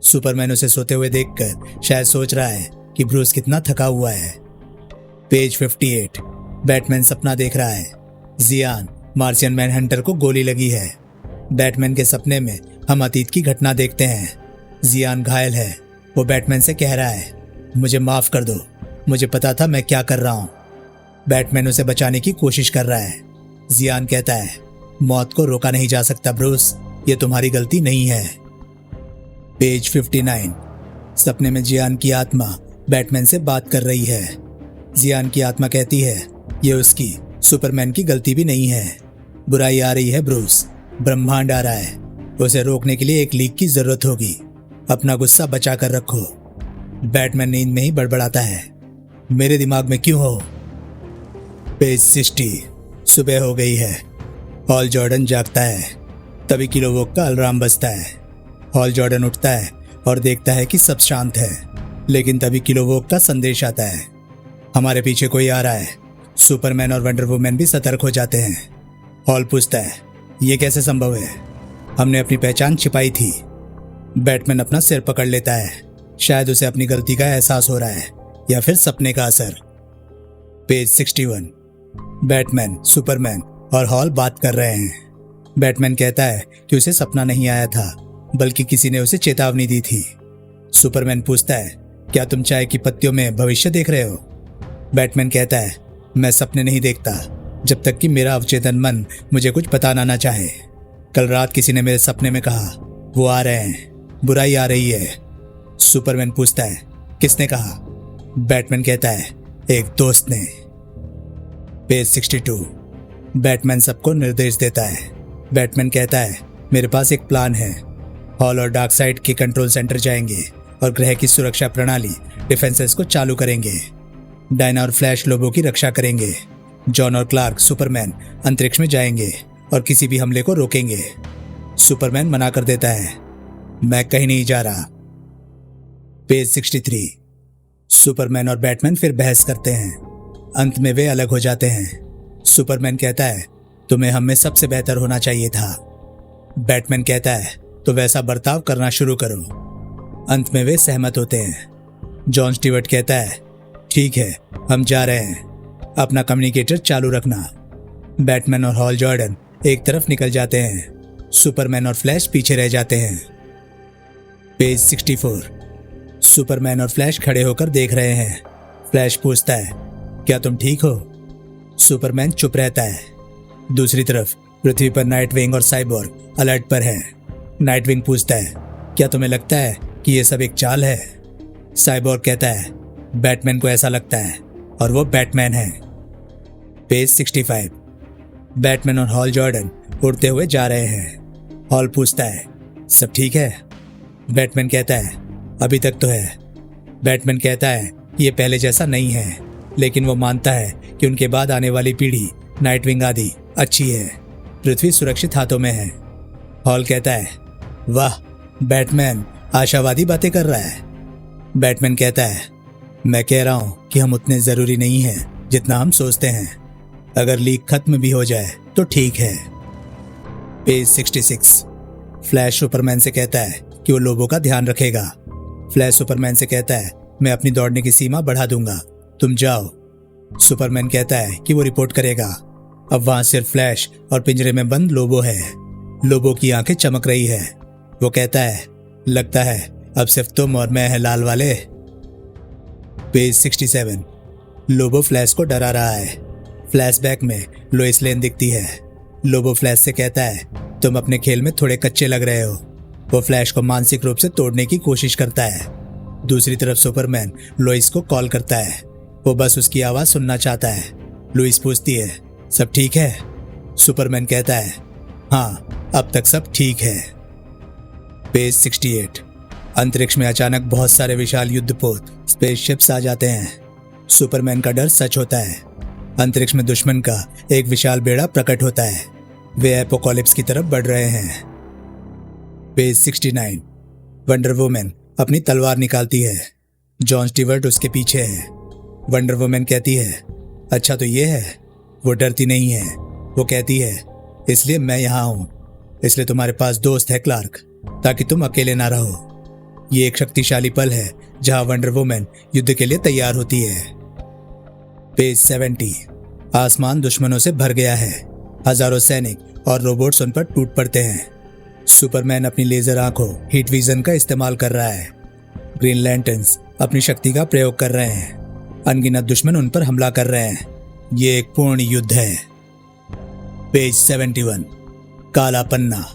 सुपरमैन उसे सोते हुए देखकर शायद सोच रहा है कि ब्रूस कितना थका हुआ है। पेज 58। बैटमैन सपना देख रहा है। जियान मार्शियन मैनहंटर को गोली लगी है। बैटमैन के सपने में हम अतीत की घटना देखते हैं। जियान घायल है। वो बैटमैन से कह रहा है मुझे माफ कर दो, मुझे पता था मैं क्या कर रहा हूं। बैटमैन उसे बचाने की कोशिश कर रहा है। जियान कहता है मौत को रोका नहीं जा सकता ब्रूस, ये तुम्हारी गलती नहीं है। पेज 59। सपने में जियान की आत्मा बैटमैन से बात कर रही है। जियान की आत्मा कहती है ये उसकी सुपरमैन की गलती भी नहीं है। बुराई आ रही है ब्रूस, ब्रह्मांड आ रहा है। उसे रोकने के लिए एक लीग की जरूरत होगी। अपना गुस्सा बचा कर रखो। बैटमैन नींद में ही बड़बड़ाता है मेरे दिमाग में क्यों हो। पेज 60। सुबह हो गई है। हॉल जॉर्डन जागता है। तभी किलोवोग का अलार्म बजता है। हॉल जॉर्डन उठता है और देखता है कि सब शांत है, लेकिन तभी किलोवोग का संदेश आता है हमारे पीछे कोई आ रहा है। सुपरमैन और वंडर वुमन भी सतर्क हो जाते हैं। हॉल पूछता है ये कैसे संभव है? हमने अपनी पहचान छिपाई थी। बैटमैन अपना सिर पकड़ लेता है। शायद उसे अपनी गलती का एहसास हो रहा है या फिर सपने का असर। पेज 61। बैटमैन, सुपरमैन और हॉल बात कर रहे हैं। बैटमैन कहता है कि उसे सपना नहीं आया था, बल्कि किसी ने उसे चेतावनी दी थी। सुपरमैन पूछता है क्या तुम चाय की पत्तियों में भविष्य देख रहे हो? बैटमैन कहता है मैं सपने नहीं देखता जब तक कि मेरा अवचेतन मन मुझे कुछ बताना ना चाहे। कल रात किसी ने मेरे सपने में कहा वो आ रहे हैं, बुराई आ रही है। सुपरमैन पूछता है किसने कहा? बैटमैन कहता है एक दोस्त ने। पेज 62। बैटमैन सबको निर्देश देता है। बैटमैन कहता है मेरे पास एक प्लान है। हॉल और डार्कसाइड के कंट्रोल सेंटर जाएंगे और ग्रह की सुरक्षा प्रणाली डिफेंसेस को चालू करेंगे। डायना और फ्लैश लोबो की रक्षा करेंगे। जॉन और क्लार्क सुपरमैन अंतरिक्ष में जाएंगे और किसी भी हमले को रोकेंगे। सुपरमैन मना कर देता है मैं कहीं नहीं जा रहा। पेज 63। सुपरमैन और बैटमैन फिर बहस करते हैं। अंत में वे अलग हो जाते हैं। सुपरमैन कहता है तुम्हें हम में सबसे बेहतर होना चाहिए था। बैटमैन कहता है तो वैसा बर्ताव करना शुरू करो। अंत में वे सहमत होते हैं। जॉन स्टीवर्ट कहता है, ठीक है, हम जा रहे हैं, अपना कम्युनिकेटर चालू रखना। बैटमैन और हॉल जॉर्डन एक तरफ निकल जाते हैं। सुपरमैन और फ्लैश पीछे रह जाते हैं। पेज 64। सुपरमैन और फ्लैश खड़े होकर देख रहे हैं। फ्लैश पूछता है, क्या तुम ठीक हो? सुपरमैन चुप रहता है। दूसरी तरफ पृथ्वी पर नाइटविंग और साइबोर्ग अलर्ट पर है। नाइटविंग पूछता है, क्या तुम्हें लगता है कि यह सब एक चाल है? साइबोर्ग कहता है, बैटमैन को ऐसा लगता है और वो बैटमैन है। पेज 65। बैटमैन और हॉल जॉर्डन उड़ते हुए जा रहे हैं। हॉल पूछता है, सब ठीक है? बैटमैन कहता है, अभी तक तो है। बैटमैन कहता है, ये पहले जैसा नहीं है, लेकिन वो मानता है कि उनके बाद आने वाली पीढ़ी नाइटविंग आदि अच्छी है। पृथ्वी सुरक्षित हाथों में है। हॉल कहता है, वाह, बैटमैन आशावादी बातें कर रहा है। बैटमैन कहता है, मैं कह रहा हूं कि हम उतने जरूरी नहीं हैं जितना हम सोचते हैं। अगर लीक खत्म भी हो जाए तो ठीक है। पेज 66। फ्लैश सुपरमैन से कहता है कि वो लोगों का ध्यान रखेगा। फ्लैश सुपरमैन से कहता है, मैं अपनी दौड़ने की सीमा बढ़ा दूंगा, तुम जाओ। सुपरमैन कहता है कि वो रिपोर्ट करेगा। अब वहां सिर्फ फ्लैश और पिंजरे में बंद लोबो है। लोबो की आंखें चमक रही है। वो कहता है, लगता है अब सिर्फ तुम और मैं हैं लाल वाले। पेज 67। लोबो फ्लैश को डरा रहा है। फ्लैशबैक में लोइस लेन दिखती है। लोबो फ्लैश से कहता है, तुम अपने खेल में थोड़े कच्चे लग रहे हो। वो फ्लैश को मानसिक रूप से तोड़ने की कोशिश करता है। दूसरी तरफ सुपरमैन लोइस को कॉल करता है। वो बस उसकी आवाज सुनना चाहता है। लोइस पूछती है, सब ठीक है? सुपरमैन कहता है, हाँ, अब तक सब ठीक है। पेज 68। अंतरिक्ष में अचानक बहुत सारे विशाल युद्धपोत स्पेसशिप्स आ जाते हैं। सुपरमैन का डर सच होता है। अंतरिक्ष में दुश्मन का एक विशाल बेड़ा प्रकट होता है। वे एपोकॉलिप्स की तरफ बढ़ रहे हैं। पेज 69। वंडर वुमन अपनी तलवार निकालती है। जॉन स्टीवर्ट उसके पीछे है। वंडर वुमन कहती है, अच्छा तो ये है। वो डरती नहीं है। वो कहती है, इसलिए मैं यहां हूं, इसलिए तुम्हारे पास दोस्त है क्लार्क, ताकि तुम अकेले ना रहो। ये एक शक्तिशाली पल है जहां वंडर वुमन युद्ध के लिए तैयार होती है। पेज 70। आसमान दुश्मनों से भर गया है। हजारों सैनिक और रोबोट्स उन पर टूट पड़ते हैं। सुपरमैन अपनी लेजर आंखों हीट विजन का इस्तेमाल कर रहा है। ग्रीन लैंटर्न्स अपनी शक्ति का प्रयोग कर रहे हैं। अनगिनत दुश्मन उन पर हमला कर रहे हैं। ये एक पूर्ण युद्ध है। पेज 71। काला पन्ना।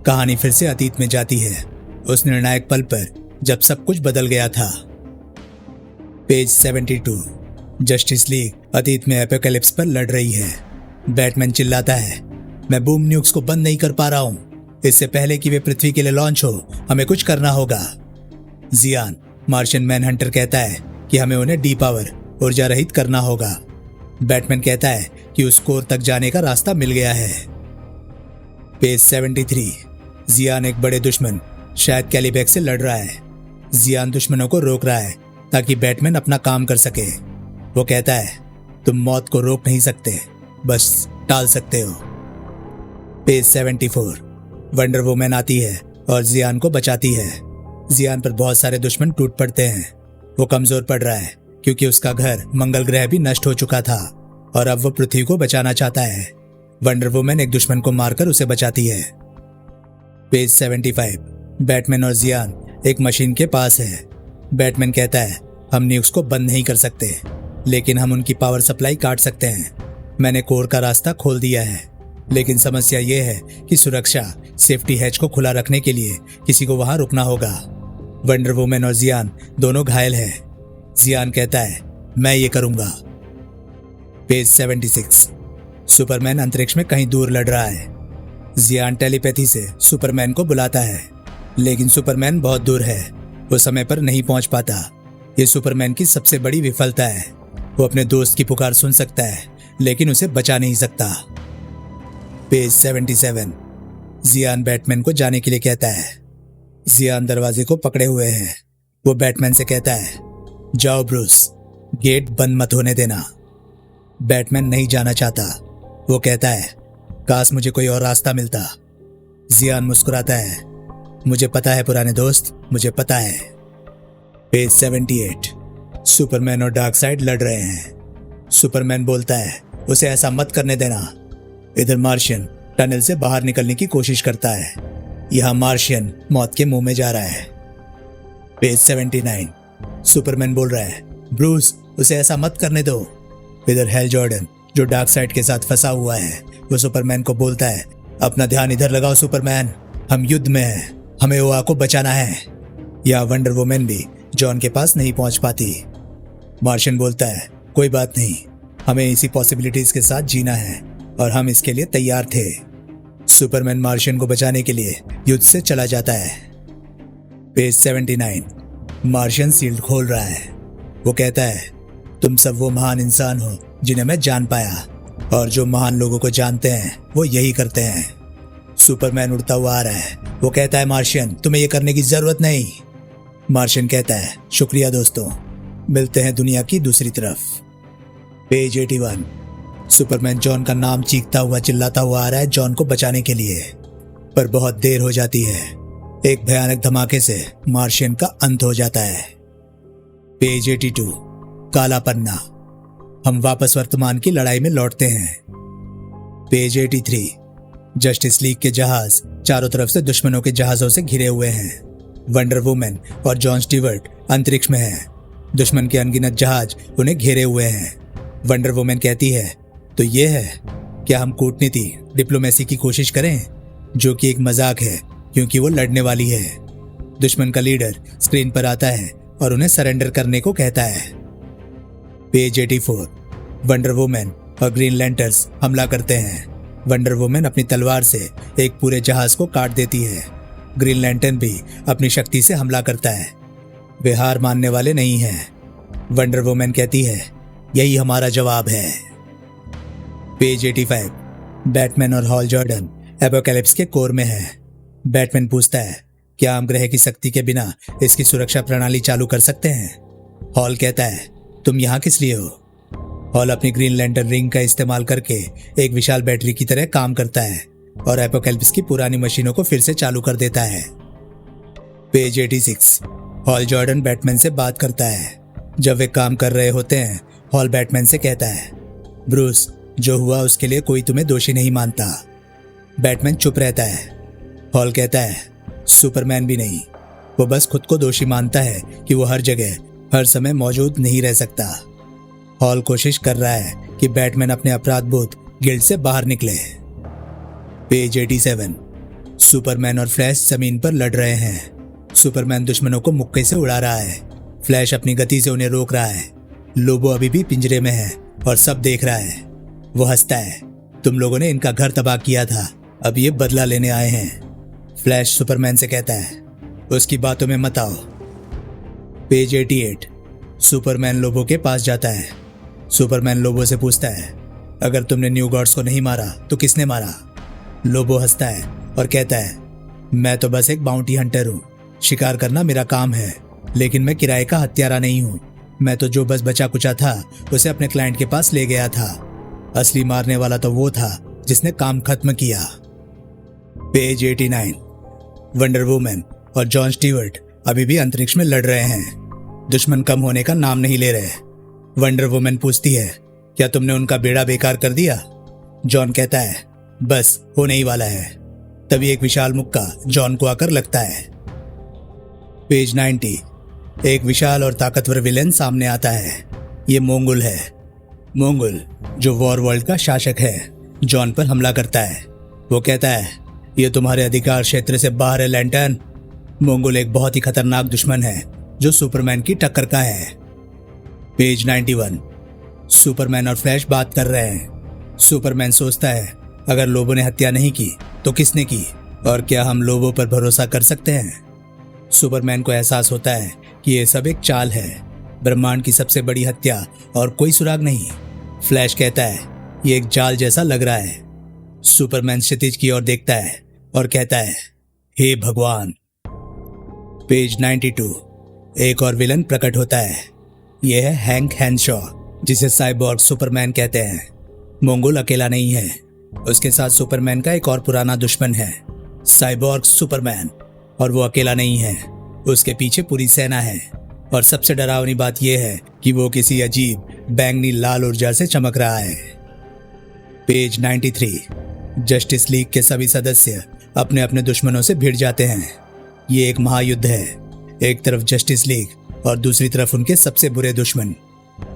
कहानी फिर से अतीत में जाती है, उस निर्णायक पल पर जब सब कुछ बदल गया था। पेज 72। जस्टिस लीग अतीत में एपोकैलिप्स पर लड़ रही है। बैटमैन चिल्लाता है, मैं बूम न्यूक्स को बंद नहीं कर पा रहा हूं। इससे पहले कि वे पृथ्वी के लिए लॉन्च हो, हमें कुछ करना होगा। जियान मार्शियन मैनहंटर कहता है कि हमें उन्हें डी पावर ऊर्जा रहित करना होगा। बैटमैन कहता है कि उस कोर तक जाने का रास्ता मिल गया है। पेज 73। जियान एक बड़े दुश्मन शायद कैलिबैक से लड़ रहा है। जियान दुश्मनों को रोक रहा है ताकि बैटमैन अपना काम कर सके। वो कहता है, तुम मौत को रोक नहीं सकते, बस टाल सकते हो। पेज 74। वंडर वुमन आती है और जियान को बचाती है। जियान पर बहुत सारे दुश्मन टूट पड़ते हैं। वो कमजोर पड़ रहा है क्योंकि उसका घर मंगल ग्रह भी नष्ट हो चुका था और अब वो पृथ्वी को बचाना चाहता है। वंडर वुमन एक दुश्मन को मारकर उसे बचाती है। पेज 75। बैटमैन और जियान एक मशीन के पास है। बैटमैन कहता है, हम न्यूक्स को बंद नहीं कर सकते, लेकिन हम उनकी पावर सप्लाई काट सकते हैं। मैंने कोर का रास्ता खोल दिया है, लेकिन समस्या यह है कि सुरक्षा सेफ्टी हैच को खुला रखने के लिए किसी को वहां रुकना होगा। वंडर वुमन और जियान दोनों घायल हैं। जियान कहता है, मैं ये करूंगा। पेज 76। सुपरमैन अंतरिक्ष में कहीं दूर लड़ रहा है। जियान टेलीपैथी से सुपरमैन को बुलाता है, लेकिन सुपरमैन बहुत दूर है। वो समय पर नहीं पहुंच पाता। ये सुपरमैन की सबसे बड़ी विफलता है। वो अपने दोस्त की पुकार सुन सकता है, लेकिन उसे बचा नहीं सकता। पेज 77। जियान बैटमैन को जाने के लिए कहता है। जियान दरवाजे को पकड़े हुए है। वो बैटमैन से कहता है, जाओ ब्रूस, गेट बंद मत होने देना। बैटमैन नहीं जाना चाहता। वो कहता है, काश मुझे कोई और रास्ता मिलता। जियान मुस्कुराता है, मुझे पता है पुराने दोस्त, मुझे पता है। पेज 78। सुपरमैन और डार्कसाइड लड़ रहे हैं। सुपरमैन बोलता है, उसे ऐसा मत करने देना। इधर मार्शियन टनल से बाहर निकलने की कोशिश करता है। यहां मार्शियन मौत के मुंह में जा रहा है। पेज 79। सुपरमैन बोल रहा है, ब्रूस उसे ऐसा मत करने दो। इधर हैल जॉर्डन जो डार्कसाइड के साथ फंसा हुआ है, वो सुपरमैन को बोलता है, अपना ध्यान इधर लगाओ सुपरमैन, हम युद्ध में हैं, हमें ओआ को बचाना है। या वंडर वुमन भी जॉन के पास नहीं पहुंच पाती। मार्शियन बोलता है, कोई बात नहीं, हमें इसी पॉसिबिलिटीज के साथ जीना है और हम इसके लिए तैयार थे। सुपरमैन मार्शियन को बचाने के लिए युद्ध से चला जाता है। पेज 79। मार्शियन सील्ड खोल रहा है। वो कहता है, तुम सब वो महान इंसान हो जिन्हें मैं जान पाया, और जो महान लोगों को जानते हैं वो यही करते हैं। सुपरमैन उड़ता हुआ आ रहा है। वो कहता है, मार्शियन तुम्हें ये करने की जरूरत नहीं। मार्शियन कहता है, शुक्रिया दोस्तों, मिलते हैं दुनिया की दूसरी तरफ। पेज 81। सुपरमैन जॉन का नाम चीखता हुआ चिल्लाता हुआ आ रहा है जॉन को बचाने के लिए, पर बहुत देर हो जाती है। एक भयानक धमाके से मार्शियन का अंत हो जाता है। पेज 82। काला पन्ना। हम वापस वर्तमान की लड़ाई में लौटते हैं। पेज 83। जस्टिस लीग के जहाज चारों तरफ से दुश्मनों के जहाजों से घिरे हुए हैं। वंडर वुमन और जॉन स्टीवर्ट अंतरिक्ष में हैं। दुश्मन के अनगिनत जहाज उन्हें घेरे हुए हैं। वंडर वुमन कहती है, तो ये है, क्या हम कूटनीति डिप्लोमेसी की कोशिश करें, जो कि एक मजाक है क्योंकि वो लड़ने वाली है। दुश्मन का लीडर स्क्रीन पर आता है और उन्हें सरेंडर करने को कहता है। पेज 84। वंडर वुमन और ग्रीन लैंटर्स हमला करते हैं। वंडर वुमन अपनी तलवार से एक पूरे जहाज को काट देती है। ग्रीन लैंटर्न भी अपनी शक्ति से हमला करता है। वे हार मानने वाले नहीं हैं। वंडर वुमन कहती है, यही हमारा जवाब है। पेज 85। बैटमैन और हॉल जॉर्डन एपोकैलिप्स के कोर में है। बैटमैन पूछता है, क्या हम ग्रह की शक्ति के बिना इसकी सुरक्षा प्रणाली चालू कर सकते हैं? हॉल कहता है, तुम यहाँ किस लिए हो? हॉल अपनी ग्रीन लैंटर्न रिंग का इस्तेमाल करके एक विशाल बैटरी की तरह काम करता है और एपोकैलिप्स की पुरानी मशीनों को फिर से चालू कर देता है। पेज 86। हॉल जॉर्डन बैटमैन से बात करता है। जब वे काम कर रहे होते हैं, हॉल बैटमैन से कहता है, ब्रूस जो हुआ उसके लिए कोई तुम्हें दोषी नहीं मानता। बैटमैन चुप रहता है। हॉल कहता है, सुपरमैन भी नहीं, वो बस खुद को दोषी मानता है कि वो हर जगह हर समय मौजूद नहीं रह सकता। हॉल कोशिश कर रहा है कि बैटमैन अपने अपराध बोध गिल्ड से बाहर निकले। पेज 87। सुपरमैन और फ्लैश जमीन पर लड़ रहे हैं। सुपरमैन दुश्मनों को मुक्के से उड़ा रहा है। फ्लैश अपनी गति से उन्हें रोक रहा है। लोबो अभी भी पिंजरे में है और सब देख रहा है। वो हंसता है, तुम लोगों ने इनका घर तबाह किया था, अब ये बदला लेने आए हैं। फ्लैश सुपरमैन से कहता है, उसकी बातों में मत आओ। पेज 88। सुपरमैन लोबो के पास जाता है। सुपरमैन लोबो से पूछता है, अगर तुमने न्यू गॉड्स को नहीं मारा तो किसने मारा? लोबो हंसता है और कहता है, मैं तो बस एक बाउंटी हंटर हूँ, शिकार करना मेरा काम है, लेकिन मैं किराए का हत्यारा नहीं हूँ। मैं तो जो बस बचा कुचा था उसे अपने क्लाइंट के पास ले गया था। असली मारने वाला तो वो था जिसने काम खत्म किया। पेज 89। वंडर वुमन और जॉन स्टीवर्ट अभी भी अंतरिक्ष में लड़ रहे हैं। दुश्मन कम होने का नाम नहीं ले रहे। वंडर वुमन पूछती है, क्या तुमने उनका बेड़ा बेकार कर दिया? जॉन कहता है, बस होने ही वाला है। तभी एक विशाल मुक्का जॉन को आकर लगता है। पेज 90। एक विशाल और ताकतवर विलेन सामने आता है। ये मोंगुल है। मोंगुल जो वॉर वर्ल्ड का शासक है, जॉन पर हमला करता है। वो कहता है, ये तुम्हारे अधिकार क्षेत्र से बाहर है लैंटर्न। मोंगुल एक बहुत ही खतरनाक दुश्मन है जो सुपरमैन की टक्कर का है। पेज 91। सुपरमैन और फ्लैश बात कर रहे हैं। सुपरमैन सोचता है, अगर लोबो ने हत्या नहीं की तो किसने की, और क्या हम लोबो पर भरोसा कर सकते हैं? सुपरमैन को एहसास होता है कि ये सब एक चाल है, ब्रह्मांड की सबसे बड़ी हत्या और कोई सुराग नहीं। फ्लैश कहता है, ये एक जाल जैसा लग रहा है। सुपरमैन क्षितिज की ओर देखता है और कहता है, हे भगवान। पेज 92। एक और विलन प्रकट होता है। यह है हैंक हैंशॉ, जिसे साइबोर्ग सुपरमैन कहते हैं। मोंगोल अकेला नहीं है, उसके साथ सुपरमैन का एक और पुराना दुश्मन है, साइबोर्ग सुपरमैन। और वो अकेला नहीं है, उसके पीछे पूरी सेना है। और सबसे डरावनी बात यह है कि वो किसी अजीब बैंगनी लाल ऊर्जा से चमक रहा है। पेज 93। जस्टिस लीग के सभी सदस्य अपने अपने दुश्मनों से भिड़ जाते हैं। ये एक महायुद्ध है। एक तरफ जस्टिस लीग और दूसरी तरफ उनके सबसे बुरे दुश्मन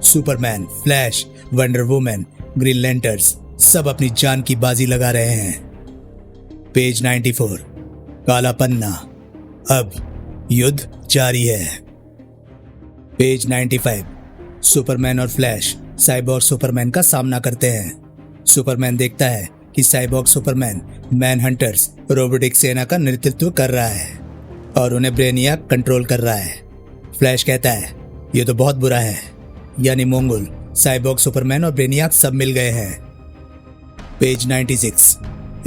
Superman, flash, wonder woman, green lanterns सब अपनी जान की बाजी लगा रहे हैं। पेज 94। काला पन्ना। अब युद्ध जारी है। पेज 95। सुपरमैन और फ्लैश साइबॉर्ग सुपरमैन का सामना करते हैं। सुपरमैन देखता है कि cyborg Superman man hunters robotic सेना का नेतृत्व कर रहा है और उन्हें ब्रेनियाक कंट्रोल कर रहा है। फ्लैश कहता है ये तो बहुत बुरा है, यानी मोंगोल, साइबॉर्ग सुपरमैन और ब्रेनियाक सब मिल गए हैं। पेज 96।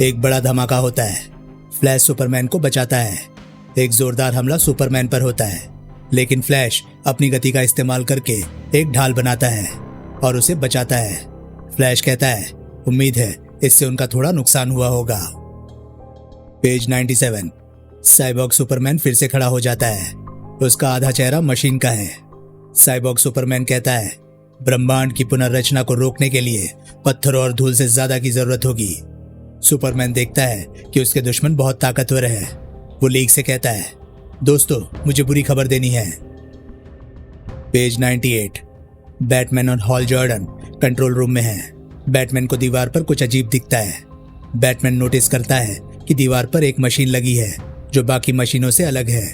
एक बड़ा धमाका होता है। फ्लैश सुपरमैन को बचाता है। एक जोरदार हमला सुपरमैन पर होता है, लेकिन फ्लैश अपनी गति का इस्तेमाल करके एक ढाल बनाता है और उसे बचाता है। फ्लैश कहता है उम्मीद है इससे उनका थोड़ा नुकसान हुआ होगा। पेज 97। साइबॉर्ग सुपरमैन फिर से खड़ा हो जाता है। उसका आधा चेहरा मशीन का है। साइबॉर्ग सुपरमैन कहता है ब्रह्मांड की पुनर्रचना को रोकने के लिए पत्थरों और धूल से ज्यादा की जरूरत होगी। सुपरमैन देखता है कि उसके दुश्मन बहुत ताकतवर है। वो लीग से कहता है दोस्तों, मुझे बुरी खबर देनी है। पेज 98। बैटमैन और हॉल जॉर्डन कंट्रोल रूम में हैं। बैटमैन को दीवार पर कुछ अजीब दिखता है। बैटमैन नोटिस करता है कि दीवार पर एक मशीन लगी है जो बाकी मशीनों से अलग है।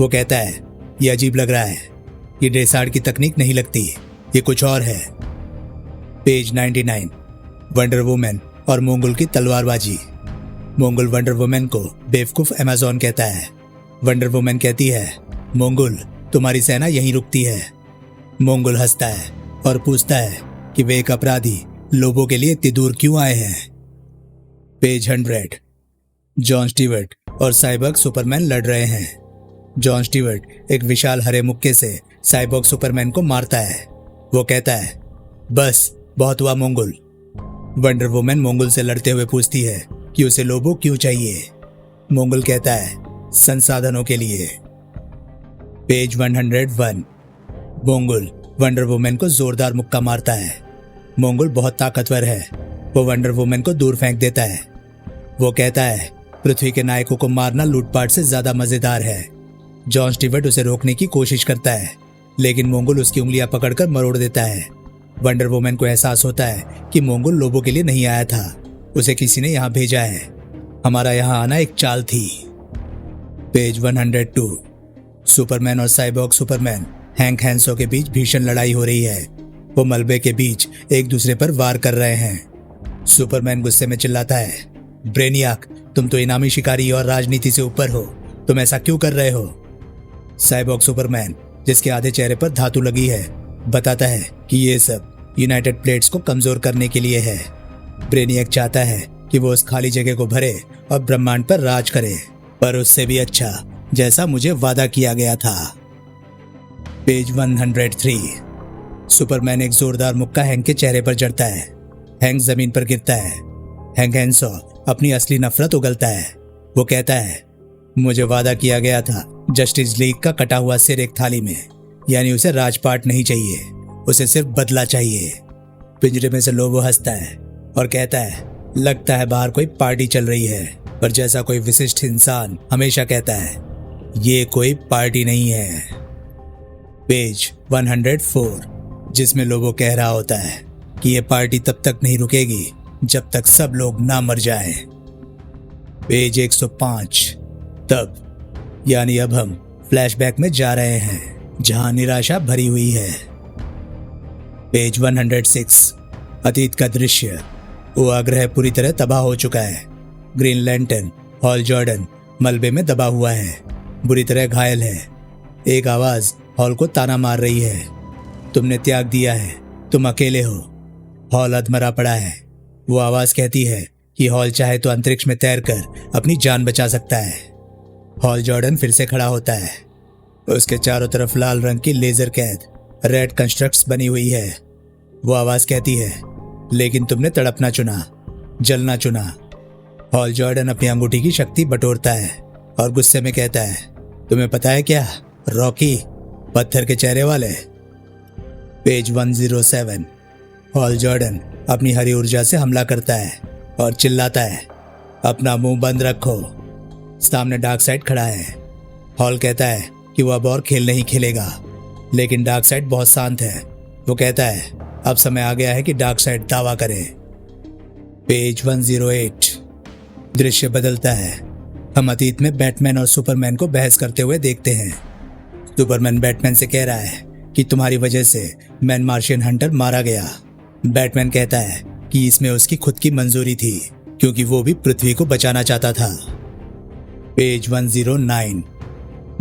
वो कहता है ये अजीब लग रहा है, ये ड्रेसार्ड की तकनीक नहीं लगती, ये कुछ और है। पेज 99। वंडर वुमन और मोंगोल की तलवारबाजी। मोंगोल वंडर वुमन को बेवकूफ अमेज़न कहता है। वंडर वुमन कहती है मोंगोल, तुम्हारी सेना यहीं रुकती है। मोंगोल हंसता है और पूछता है कि वे एक अपराधी लोगों के लिए इतनी दूर क्यों आए हैं। पेज 100। जॉन स्टीवर्ट और साइबॉर्ग सुपरमैन लड़ रहे हैं। जॉन स्टीवर्ट एक विशाल हरे मुक्के से साइबॉर्ग सुपरमैन को मारता है। वो कहता है बस बहुत हुआ मोंगोल। वंडर वुमन मोंगोल से लड़ते हुए पूछती है कि उसे लोबो क्यों चाहिए। मोंगोल कहता है संसाधनों के लिए। पेज 101। मोंगोल वंडर वुमन को जोरदार मुक्का मारता है। मोंगोल बहुत ताकतवर है। वो वंडर वुमन को दूर फेंक देता है। वो कहता है पृथ्वी के नायकों को मारना लूटपाट से ज्यादा मजेदार है। जॉन स्टीवर्ट उसे रोकने की कोशिश करता है, लेकिन मोंगोल उसकी उंगलियां पकड़कर मरोड़ देता है। वंडर वुमन को एहसास होता है कि मोंगोल लोबो के लिए नहीं आया था, उसे किसी ने यहाँ भेजा है। हमारा यहाँ आना एक चाल थी। पेज 102। सुपरमैन और साइबॉर्ग सुपरमैन हैंक हैंसो के बीच भीषण लड़ाई हो रही है। वो मलबे के बीच एक दूसरे पर वार कर रहे हैं। सुपरमैन गुस्से में चिल्लाता है ब्रेनियाक, तुम तो इनामी शिकारी और राजनीति से ऊपर हो, तुम ऐसा क्यों कर रहे हो। साइबॉर्ग सुपरमैन, जिसके आधे चेहरे पर धातु लगी है, बताता है कि ये सब यूनाइटेड प्लेट्स को कमजोर करने के लिए है। ब्रेनियाक चाहता है कि वो उस खाली जगह को भरे और ब्रह्मांड पर राज करे, पर उससे भी अच्छा, जैसा मुझे वादा किया गया था। पेज 103। सुपरमैन एक जोरदार मुक्का हैंक के चेहरे पर जड़ता है। हैंक जमीन पर गिरता है। हैंक हैंसो अपनी असली नफरत उगलता है। वो कहता है मुझे वादा किया गया था जस्टिस लीग का कटा हुआ सिर एक थाली में, यानी उसे राजपाट नहीं चाहिए, उसे सिर्फ बदला चाहिए। पिंजरे में से लोबो हंसता है और कहता है लगता है बाहर कोई पार्टी चल रही है, पर जैसा कोई विशिष्ट इंसान हमेशा कहता है ये कोई पार्टी नहीं है। पेज 104। जिसमें लोबो कह रहा होता है कि ये पार्टी तब तक नहीं रुकेगी जब तक सब लोग ना मर जाएं। पेज 105। तब, यानी अब हम फ्लैशबैक में जा रहे हैं जहां निराशा भरी हुई है। पेज 106। अतीत का दृश्य। उपग्रह पूरी तरह तबाह हो चुका है। ग्रीन लैंटर्न हॉल जॉर्डन मलबे में दबा हुआ है, बुरी तरह घायल है। एक आवाज हॉल को ताना मार रही है, तुमने त्याग दिया है, तुम अकेले हो। हॉल अधमरा पड़ा है। वो आवाज कहती है कि हॉल चाहे तो अंतरिक्ष में तैरकर अपनी जान बचा सकता है। हॉल जॉर्डन फिर से खड़ा होता है। उसके चारों तरफ लाल रंग की लेजर कैद रेड कंस्ट्रक्ट्स बनी हुई है। वो आवाज कहती है लेकिन तुमने तड़पना चुना, जलना चुना। हॉल जॉर्डन अपनी अंगूठी की शक्ति बटोरता है और गुस्से में कहता है तुम्हें पता है क्या रॉकी, पत्थर के चेहरे वाले। पेज 107। हॉल जॉर्डन अपनी हरी ऊर्जा से हमला करता है और चिल्लाता है, अपना मुंह बंद रखो। सामने डार्कसाइड खड़ा है। हॉल कहता है कि वो अब और खेल नहीं खेलेगा, लेकिन डार्कसाइड बहुत शांत है। वो कहता है, अब समय आ गया है कि डार्कसाइड दावा करे। पेज 108। दृश्य बदलता है। हम अतीत में बैटमैन और सुपरमैन को बहस करते हुए देखते हैं। सुपरमैन बैटमैन से कह रहा है कि तुम्हारी वजह से मैन मार्शियन हंटर मारा गया। बैटमैन कहता है कि इसमें उसकी खुद की मंजूरी थी, क्योंकि वो भी पृथ्वी को बचाना चाहता था। पेज 109।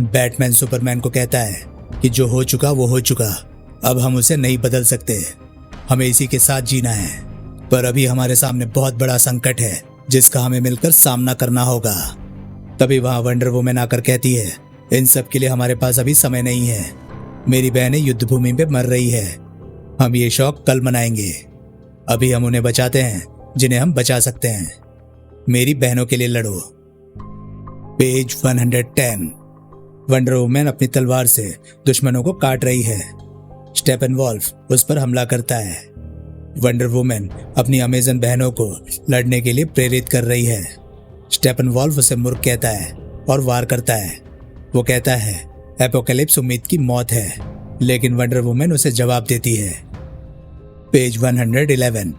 बैटमैन सुपरमैन को कहता है कि जो हो चुका वो हो चुका, अब हम उसे नहीं बदल सकते, हमें इसी के साथ जीना है। पर अभी हमारे सामने बहुत बड़ा संकट है जिसका हमें मिलकर सामना करना होगा। तभी वहां वंडर वुमन आकर कहती है, इन सब के लिए हमारे पास अभी समय नहीं है। मेरी बहनें युद्ध भूमि पे मर रही है, हम ये शौक कल मनाएंगे। अभी हम उन्हें बचाते हैं जिन्हें हम बचा सकते हैं। मेरी बहनों के लिए लड़ो। पेज 110। वंडर वुमन अपनी तलवार से दुश्मनों को काट रही है। स्टेपनवॉल्फ उस पर हमला करता है। वंडर वुमन अपनी अमेजन बहनों को लड़ने के लिए प्रेरित कर रही है। स्टेपनवॉल्फ उसे मूर्ख कहता है और वार करता है। वो कहता है, एपोकैलिप्स उम्मीद की मौत है, लेकिन वंडर वुमन उसे जवाब देती है। पेज 111।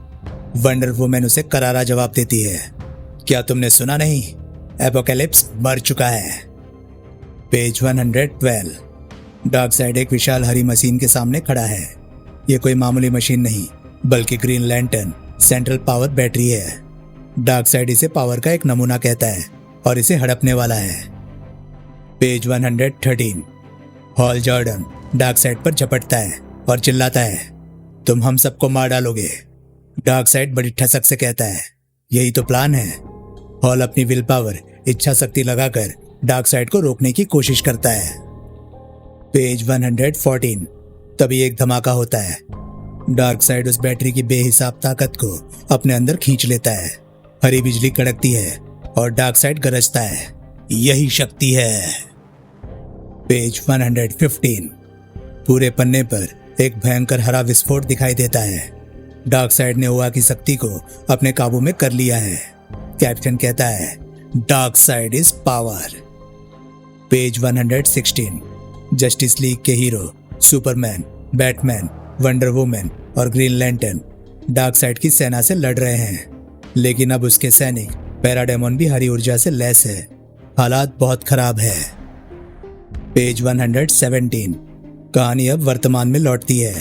वंडर वुमन उसे करारा जवाब देती है, क्या तुमने सुना नहीं? एपोकैलिप्स मर चुका है। पेज 112। डार्कसाइड एक विशाल हरी मशीन के सामने खड़ा है। यह कोई मामूली मशीन नहीं, बल्कि green lantern central power battery है। डार्कसाइड इसे पावर का एक नमूना कहता है और इसे हड़पने वाला है। पेज 113। हॉल जॉर्डन डार्कसाइड पर झपटता है और चिल्लाता है, तुम हम सबको मार डालोगे। डार्कसाइड बड़ी ठसक से कहता है, यही तो प्लान है। हॉल अपनी विल पावर, इच्छा शक्ति लगाकर डार्कसाइड को रोकने की कोशिश करता है। पेज 114। तभी एक धमाका होता है। डार्कसाइड उस बैटरी की बेहिसाब ताकत को अपने अंदर खींच लेता है। हरी बिजली कड़कती है और डार्कसाइड गरजता है, यही शक्ति है। पेज 115। पूरे पन्ने पर एक भयंकर हरा विस्फोट दिखाई देता है। डार्कसाइड ने ओआ की शक्ति को अपने काबू में कर लिया है। कैप्टन कहता है, Darkseid is power. Page 116। Justice League के hero Superman, Batman, Wonder Woman और ग्रीन लैंटर्न डार्कसाइड की सेना से लड़ रहे हैं, लेकिन अब उसके सैनिक पैराडेमोन भी हरी ऊर्जा से लैस है। हालात बहुत खराब है। पेज 117। कहानी अब वर्तमान में लौटती है।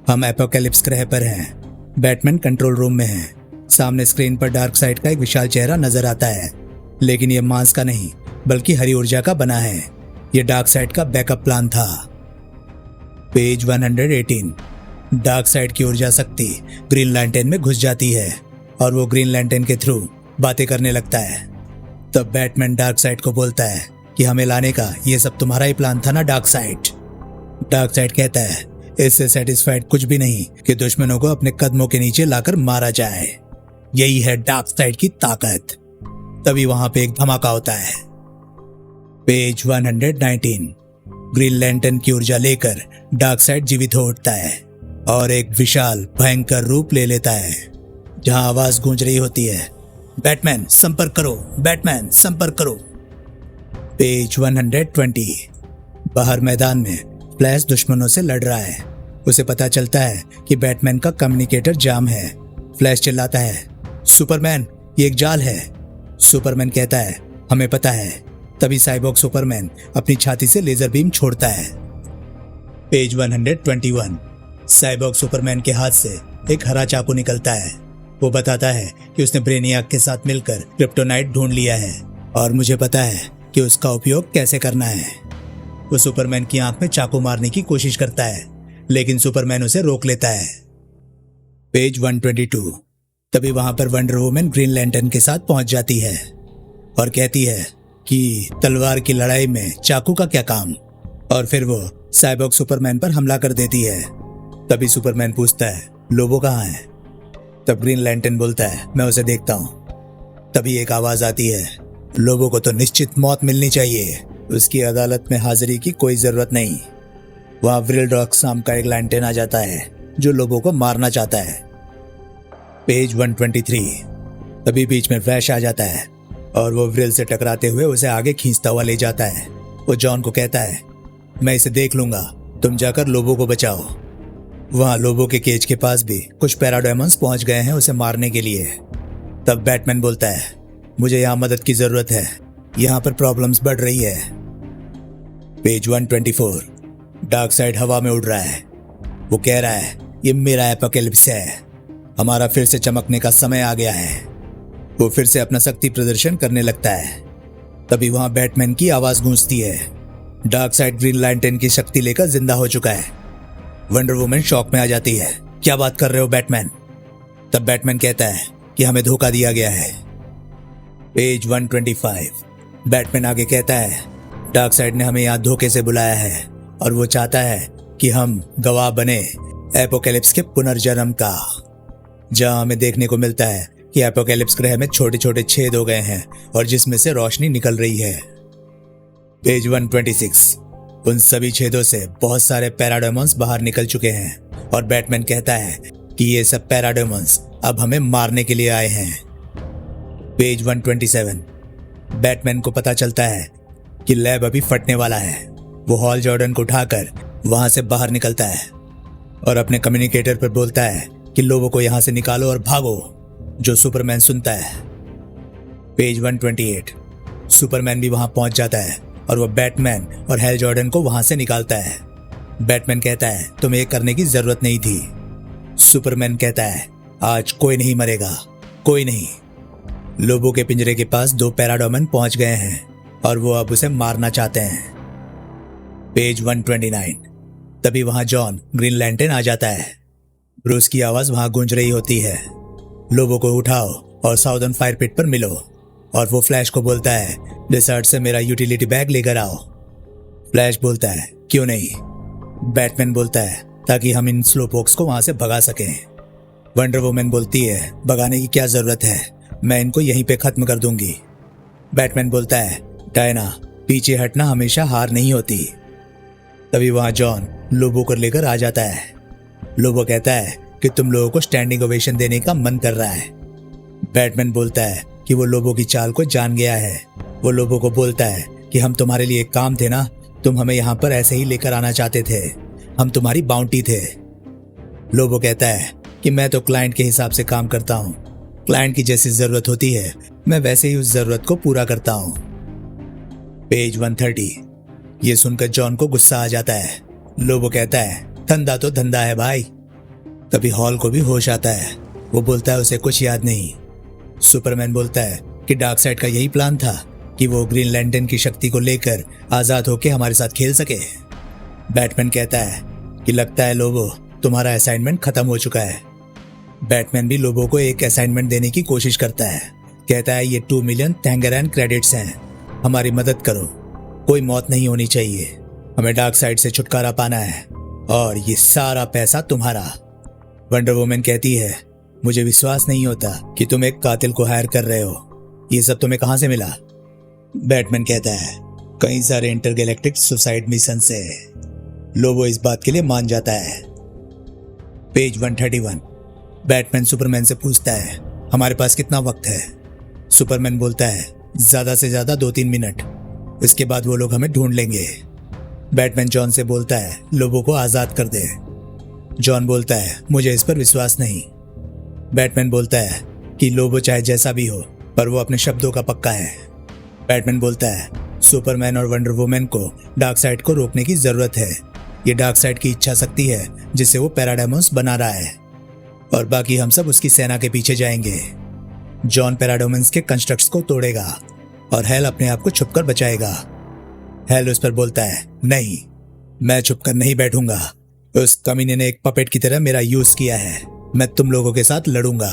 हम एपोकैलिप्स ग्रह पर हैं। बैटमैन कंट्रोल रूम में है। सामने स्क्रीन पर डार्कसाइड का एक विशाल चेहरा नजर आता है, लेकिन यह मांस का नहीं बल्कि हरी ऊर्जा का बना है। यह डार्कसाइड का बैकअप प्लान था। पेज 118। डार्कसाइड की ऊर्जा शक्ति ग्रीन लैंटर्न में घुस जाती है और वो ग्रीन लैंटर्न के थ्रू बातें करने लगता है। तब बैटमैन डार्कसाइड को बोलता है कि हमें लाने का ये सब तुम्हारा ही प्लान था ना डार्कसाइड। डार्कसाइड कहता है, इससे सेटिस्फाइड कुछ भी नहीं कि दुश्मनों को अपने कदमों के नीचे लाकर मारा जाए। यही है डार्कसाइड की ताकत। तभी वहां पे एक धमाका होता है। पेज 119। ग्रीन लैंटर्न की ऊर्जा लेकर डार्कसाइड जीवित हो उठता है और एक विशाल भयंकर रूप ले लेता है, जहां आवाज गूंज रही होती है, बैटमैन संपर्क करो, बैटमैन संपर्क करो। पेज 120। बाहर मैदान में फ्लैश दुश्मनों से लड़ रहा है। उसे पता चलता है कि बैटमैन का कम्युनिकेटर जाम है। फ्लैश चिल्लाता है, सुपरमैन ये एक जाल है। सुपरमैन कहता है, हमें पता है। तभी साइबोर्ग सुपरमैन अपनी छाती से लेजर बीम छोड़ता है। पेज 121। साइबोर्ग सुपरमैन के हाथ से एक हरा चाकू निकलता है। वो बताता है कि उसने ब्रेनियाक के साथ मिलकर क्रिप्टोनाइट ढूंढ लिया है और मुझे पता है कि उसका उपयोग कैसे करना है। वो सुपरमैन की आंख में चाकू मारने की कोशिश करता है, लेकिन सुपरमैन उसे रोक लेता है। पेज 122। तभी वहां पर वंडर वुमन ग्रीन लैंटर्न के साथ पहुंच जाती है और कहती है कि तलवार की लड़ाई में चाकू का क्या काम, और फिर वो साइबोर्ग सुपरमैन पर हमला कर देती है। तभी सुपरमैन पूछता है, लोबो कहाँ है? तब ग्रीन लैंटर्न बोलता है, मैं उसे देखता हूँ। तभी एक आवाज आती है, लोबो को तो निश्चित मौत मिलनी चाहिए, उसकी अदालत में हाजिरी की कोई जरूरत नहीं। वहां व्रिलड्रॉक्स नाम का एक लैंटेन आ जाता है जो लोगों को मारना चाहता है। पेज 123। तभी बीच में फ्लैश आ जाता है और वो व्रिल से टकराते हुए उसे आगे खींचता हुआ ले जाता है। वो जॉन को कहता है, मैं इसे देख लूंगा, तुम जाकर लोबो को बचाओ। वहां लोबो के केज के पास भी कुछ पैराडायमंड्स पहुंच गए हैं उसे मारने के लिए। तब बैटमैन बोलता है, मुझे यहाँ मदद की जरूरत है, यहाँ पर प्रॉब्लम्स बढ़ रही है। पेज 124। डार्कसाइड हवा में उड़ रहा है। वो कह रहा है, ये मेरा एपोकैलिप्स है, हमारा फिर से चमकने का समय आ गया है। वो फिर से अपना शक्ति प्रदर्शन करने लगता है। तभी वहां बैटमैन की आवाज गूंजती है। डार्कसाइड ग्रीन लैंटर्न की शक्ति लेकर जिंदा हो चुका है। वंडर वुमन शॉक में आ जाती है, क्या बात कर रहे हो बैटमैन? तब बैटमैन कहता है कि हमें धोखा दिया गया है। पेज 125। बैटमैन आगे कहता है, डार्कसाइड ने हमें यहाँ धोखे से बुलाया है और वो चाहता है कि हम गवाह बने एपोकैलिप्स के पुनर्जन्म का, जहां हमें देखने को मिलता है कि एपोकैलिप्स ग्रह में छोटे छोटे छेद हो गए हैं और जिसमें से रोशनी निकल रही है। पेज 126। उन सभी छेदों से बहुत सारे पैराडायमंड्स बाहर निकल चुके हैं और बैटमैन कहता है कि ये सब पैराडायमंड्स अब हमें मारने के लिए आए हैं। पेज 127। बैटमैन को पता चलता है कि लैब अभी फटने वाला है। वो हॉल जॉर्डन को उठाकर वहां से बाहर निकलता है और अपने कम्युनिकेटर पर बोलता है कि लोगों को यहां से निकालो और भागो, जो सुपरमैन सुनता है। पेज 128। सुपरमैन भी वहां पहुंच जाता है और वह बैटमैन और हैल जॉर्डन को वहां से निकालता है। बैटमैन कहता है, तुम्हें ये करने की जरूरत नहीं थी। सुपरमैन कहता है, आज कोई नहीं मरेगा, कोई नहीं। लोबो के पिंजरे के पास 2 पैराडायमंड पहुंच गए हैं और वो अब उसे मारना चाहते हैं। पेज 129। तभी वहां जॉन ग्रीन लैंटर्न आ जाता है। ब्रूस की आवाज वहां गूंज रही होती है, लोबो को उठाओ और साउदर्न फायर पिट पर मिलो। और वो फ्लैश को बोलता है, डिसर्ट से मेरा यूटिलिटी बैग लेकर आओ। फ्लैश बोलता है, क्यों नहीं? बैटमैन बोलता है, ताकि हम इन स्लोपोक्स को वहां से भगा सकें। वंडर वुमन बोलती है, भगाने की क्या जरूरत है, मैं इनको यहीं पे खत्म कर दूंगी। बैटमैन बोलता है, डायना, पीछे हटना हमेशा हार नहीं होती। तभी वहां जॉन लोबो को लेकर आ जाता है। लोबो कहता है कि तुम लोगों को स्टैंडिंग ओवेशन देने का मन कर रहा है। बैटमैन बोलता है कि वो लोबो की चाल को जान गया है। वो लोबो को बोलता है कि हम तुम्हारे लिए एक काम थे ना, तुम हमें यहाँ पर ऐसे ही लेकर आना चाहते थे, हम तुम्हारी बाउंटी थे। लोबो कहता है कि मैं तो क्लाइंट के हिसाब से काम करता हूँ, क्लाइंट की जैसी जरूरत होती है मैं वैसे ही उस जरूरत को पूरा करता हूँ। पेज 130। ये सुनकर जॉन को गुस्सा आ जाता है। लोबो कहता है, धंधा तो धंधा है भाई। तभी हॉल को भी होश आता है। वो बोलता है उसे कुछ याद नहीं। सुपरमैन बोलता है कि डार्कसाइड का यही प्लान था कि वो ग्रीन लैंटर्न की शक्ति को लेकर आजाद होकर हमारे साथ खेल सके। बैटमैन कहता है कि लगता है लोबो, तुम्हारा असाइनमेंट खत्म हो चुका है। बैटमैन भी लोबो को एक असाइनमेंट देने की कोशिश करता है। कहता है, ये 2 मिलियन थैंगरैन क्रेडिट्स हैं, हमारी मदद करो, कोई मौत नहीं होनी चाहिए, हमें डार्कसाइड से छुटकारा पाना है और ये सारा पैसा तुम्हारा। वंडर वुमन कहती है, मुझे विश्वास नहीं होता कि तुम एक कातिल को हायर कर रहे हो, ये सब तुम्हें कहां से मिला? बैटमैन कहता है, कई सारे इंटरगैलेक्टिक सुसाइड मिशन से। लोबो इस बात के लिए मान जाता है। पेज 131। बैटमैन सुपरमैन से पूछता है, हमारे पास कितना वक्त है? सुपरमैन बोलता है, ज्यादा से ज्यादा 2-3 मिनट, इसके बाद वो लोग हमें ढूंढ लेंगे। बैटमैन जॉन से बोलता है, लोबो को आजाद कर दे। जॉन बोलता है, मुझे इस पर विश्वास नहीं। बैटमैन बोलता है कि लोबो चाहे जैसा भी हो पर वो अपने शब्दों का पक्का है। बैटमैन बोलता है, सुपरमैन और वंडर वुमन को डार्कसाइड को रोकने की जरूरत है। ये डार्कसाइड की इच्छा शक्ति है जिससे वो पैराडायमंड्स बना रहा है और बाकी हम सब उसकी सेना के पीछे जाएंगे। जॉन पैराडायमंड्स के कंस्ट्रक्ट्स को तोड़ेगा और हेल अपने आप को छुपकर बचाएगा। हेल उस पर बोलता है, नहीं, मैं छुपकर नहीं बैठूंगा। उस कमीने ने एक पपेट की तरह मेरा यूज किया है, मैं तुम लोगों के साथ लड़ूंगा।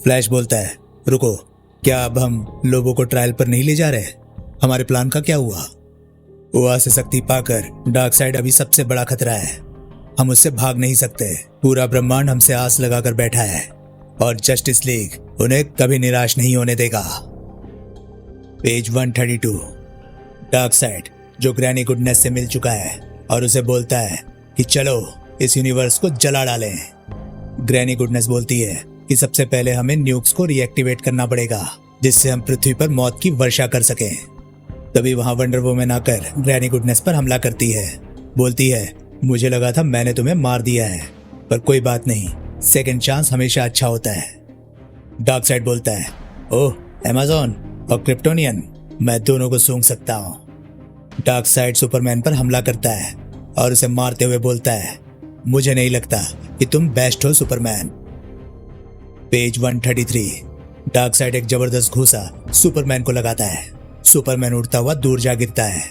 फ्लैश बोलता है, रुको, क्या अब हम लोगों को ट्रायल पर नहीं ले जा रहे? हमारे प्लान का क्या हुआ? वहां से शक्ति पाकर डार्कसाइड अभी सबसे बड़ा खतरा है, हम उससे भाग नहीं सकते। पूरा ब्रह्मांड हमसे आस लगाकर बैठा है और जस्टिस लीग उन्हें कभी निराश नहीं होने देगा। पेज 132। डार्कसाइड जो ग्रैनी गुडनेस से मिल चुका है और उसे बोलता है कि चलो इस यूनिवर्स को जला डालें। ग्रैनी गुडनेस बोलती है कि सबसे पहले हमें न्यूक्स को रिएक्टिवेट करना पड़ेगा, जिससे हम पृथ्वी पर मौत की वर्षा कर सकें। तभी वहां वंडर वुमन आकर ग्रैनी गुडनेस पर हमला करती है। बोलती है, मुझे लगा था मैंने तुम्हें मार दिया है, पर कोई बात नहीं, सेकंड चांस हमेशा अच्छा होता है। डार्कसाइड बोलता है, ओह अमेज़न और क्रिप्टोनियन, मैं दोनों को सूंघ सकता हूँ। डार्कसाइड सुपरमैन पर हमला करता है और उसे मारते हुए बोलता है, मुझे नहीं लगता कि तुम बेस्ट हो सुपरमैन। पेज 133। डार्कसाइड एक जबरदस्त घूसा सुपरमैन को लगाता है। सुपरमैन उड़ता हुआ दूर जा गिरता है।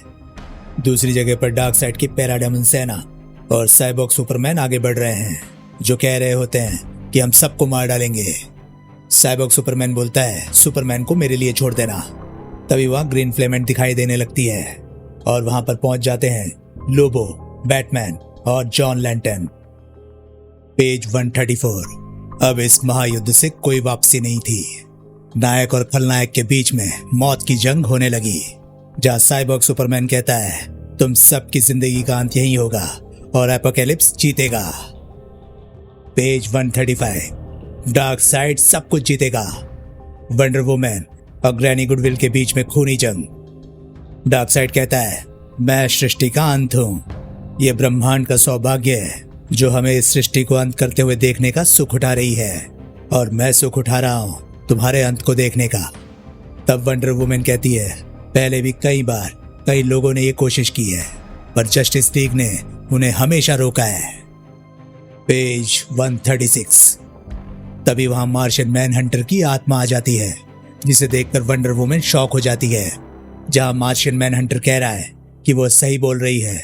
दूसरी जगह पर डार्कसाइड की पैराडायमंड सेना और साइबॉर्ग सुपरमैन आगे बढ़ रहे हैं, जो कह रहे होते हैं कि हम सबको मार डालेंगे। साइबॉर्ग सुपरमैन बोलता है, सुपरमैन को मेरे लिए छोड़ देना। तभी वहां ग्रीन फ्लेमेंट दिखाई देने लगती है और वहां पर पहुंच जाते हैं लोबो, बैटमैन और जॉन लैंटर्न। पेज 134। अब इस महायुद्ध से कोई वापसी नहीं थी। नायक और खलनायक के बीच में मौत की जंग होने लगी, जहां साइबॉर्ग सुपरमैन कहता है, तुम सबकी जिंदगी का अंत यही होगा और एपोकैलिप्स जीतेगा। पेज 135। डार्कसाइड सब कुछ जीतेगा। वंडर वुमन और ग्रैनी गुडविल के बीच में खूनी जंग। डार्कसाइड कहता है, मैं सृष्टि का अंत हूं। यह ब्रह्मांड का सौभाग्य है जो हमें इस सृष्टि को अंत करते हुए देखने का सुख उठा रही है, और मैं सुख उठा रहा हूं तुम्हारे अंत को देखने का। तब वंडर वुमन कहती है, पहले भी कई बार कई लोगों ने यह कोशिश की है, पर जस्टिस लीग ने उन्हें हमेशा रोका है। पेज 136। तभी वहां मार्शियन मैनहंटर की आत्मा आ जाती है, जिसे देखकर वंडर वुमन शॉक हो जाती है। जहां मार्शियन मैनहंटर कह रहा है कि वो सही बोल रही है,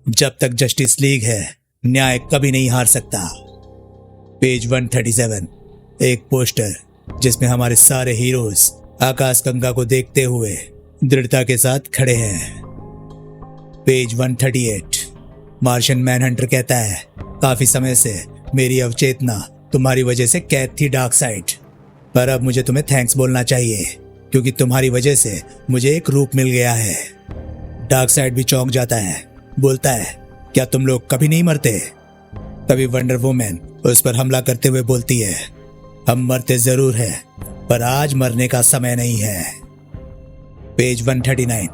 जब तक जस्टिस लीग है न्याय कभी नहीं हार सकता। पेज 137। एक पोस्टर जिसमें हमारे सारे हीरोज आकाशगंगा को देखते हुए दृढ़ता के साथ खड़े हैं। पेज 138। मार्शियन मैनहंटर कहता है, काफी समय से मेरी अवचेतना तुम्हारी वजह से कैद थी डार्कसाइड, पर अब मुझे तुम्हें थैंक्स बोलना चाहिए, क्योंकि तुम्हारी वजह से मुझे एक रूप मिल गया है। डार्कसाइड भी चौंक जाता है। बोलता है, क्या तुम लोग कभी नहीं मरते? तभी वंडर वुमन उस पर हमला करते हुए बोलती है, हम मरते जरूर हैं, पर आज मरने का समय नहीं है। पेज 139।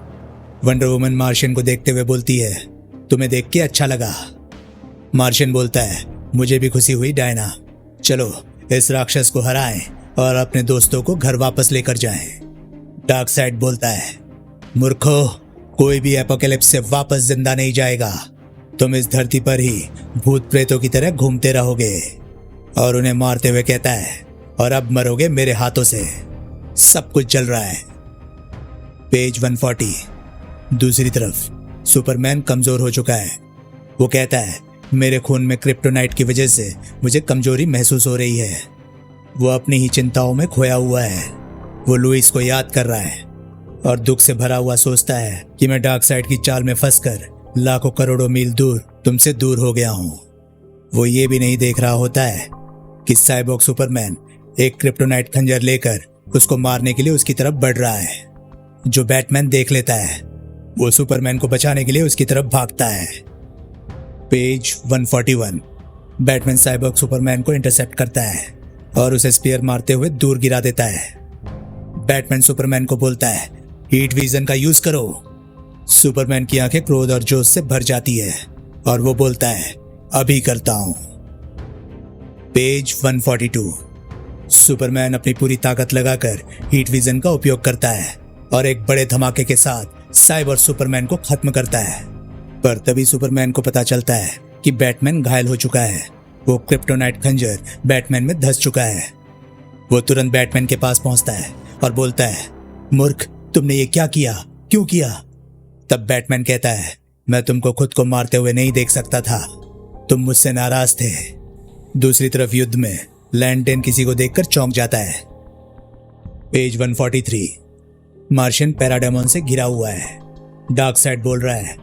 वंडर वुमन मार्शियन को देखते हुए बोलती है, तुम्हें देख के अच्छा लगा। मार्शियन बोलता है, मुझे भी खुशी हुई डायना, चलो इस राक्षस को हराएं और अपने दोस्तों को घर वापस लेकर जाएं। डार्कसाइड बोलता है, मूर्खो, कोई भी एपोकैलिप्स से वापस जिंदा नहीं जाएगा। तुम इस धरती पर ही भूत प्रेतों की तरह घूमते रहोगे। और उन्हें मारते हुए कहता है, और अब मरोगे मेरे हाथों से। सब कुछ जल रहा है। पेज 140। दूसरी तरफ सुपरमैन कमजोर हो चुका है। वो कहता है, मेरे खून में क्रिप्टोनाइट की वजह से मुझे कमजोरी महसूस हो रही है। वो अपनी ही चिंताओं में खोया हुआ है। वो लुइस को याद कर रहा है और दुख से भरा हुआ सोचता है कि मैं डार्कसाइड की चाल में फंसकर लाखों करोड़ों मील दूर तुमसे दूर हो गया हूं। वो ये भी नहीं देख रहा होता है कि साइबॉर्ग सुपरमैन एक क्रिप्टोनाइट खंजर लेकर उसको मारने के लिए उसकी तरफ बढ़ रहा है। जो बैटमैन देख लेता है, वो सुपरमैन को बचाने के लिए उसकी तरफ भागता है। पेज 141। बैटमैन साइबॉर्ग सुपरमैन को इंटरसेप्ट करता है और उसे स्पीयर मारते हुए दूर गिरा देता है। बैटमैन सुपरमैन को बोलता है, हीट विजन का यूज करो। सुपरमैन की आंखें क्रोध और जोश से भर जाती है और वो बोलता है, अभी करता हूं। पेज 142। सुपरमैन अपनी पूरी ताकत लगाकर हीट विजन का उपयोग करता है और एक बड़े धमाके के साथ साइबॉर्ग सुपरमैन को खत्म करता है। पर तभी सुपरमैन को पता चलता है कि बैटमैन घायल हो चुका है। वो क्रिप्टोनाइट खंजर बैटमैन में धंस चुका है। वो तुरंत बैटमैन के पास पहुंचता है और बोलता है, मूर्ख, तुमने ये क्या किया, क्यों किया? तब बैटमैन कहता है, मैं तुमको खुद को मारते हुए नहीं देख सकता था, तुम मुझसे नाराज थे। दूसरी तरफ युद्ध में लैंटर्न किसी को देखकर चौंक जाता है। पेज 143। मार्शियन पैराडायमंड से घिरा हुआ है। डार्कसाइड बोल रहा है,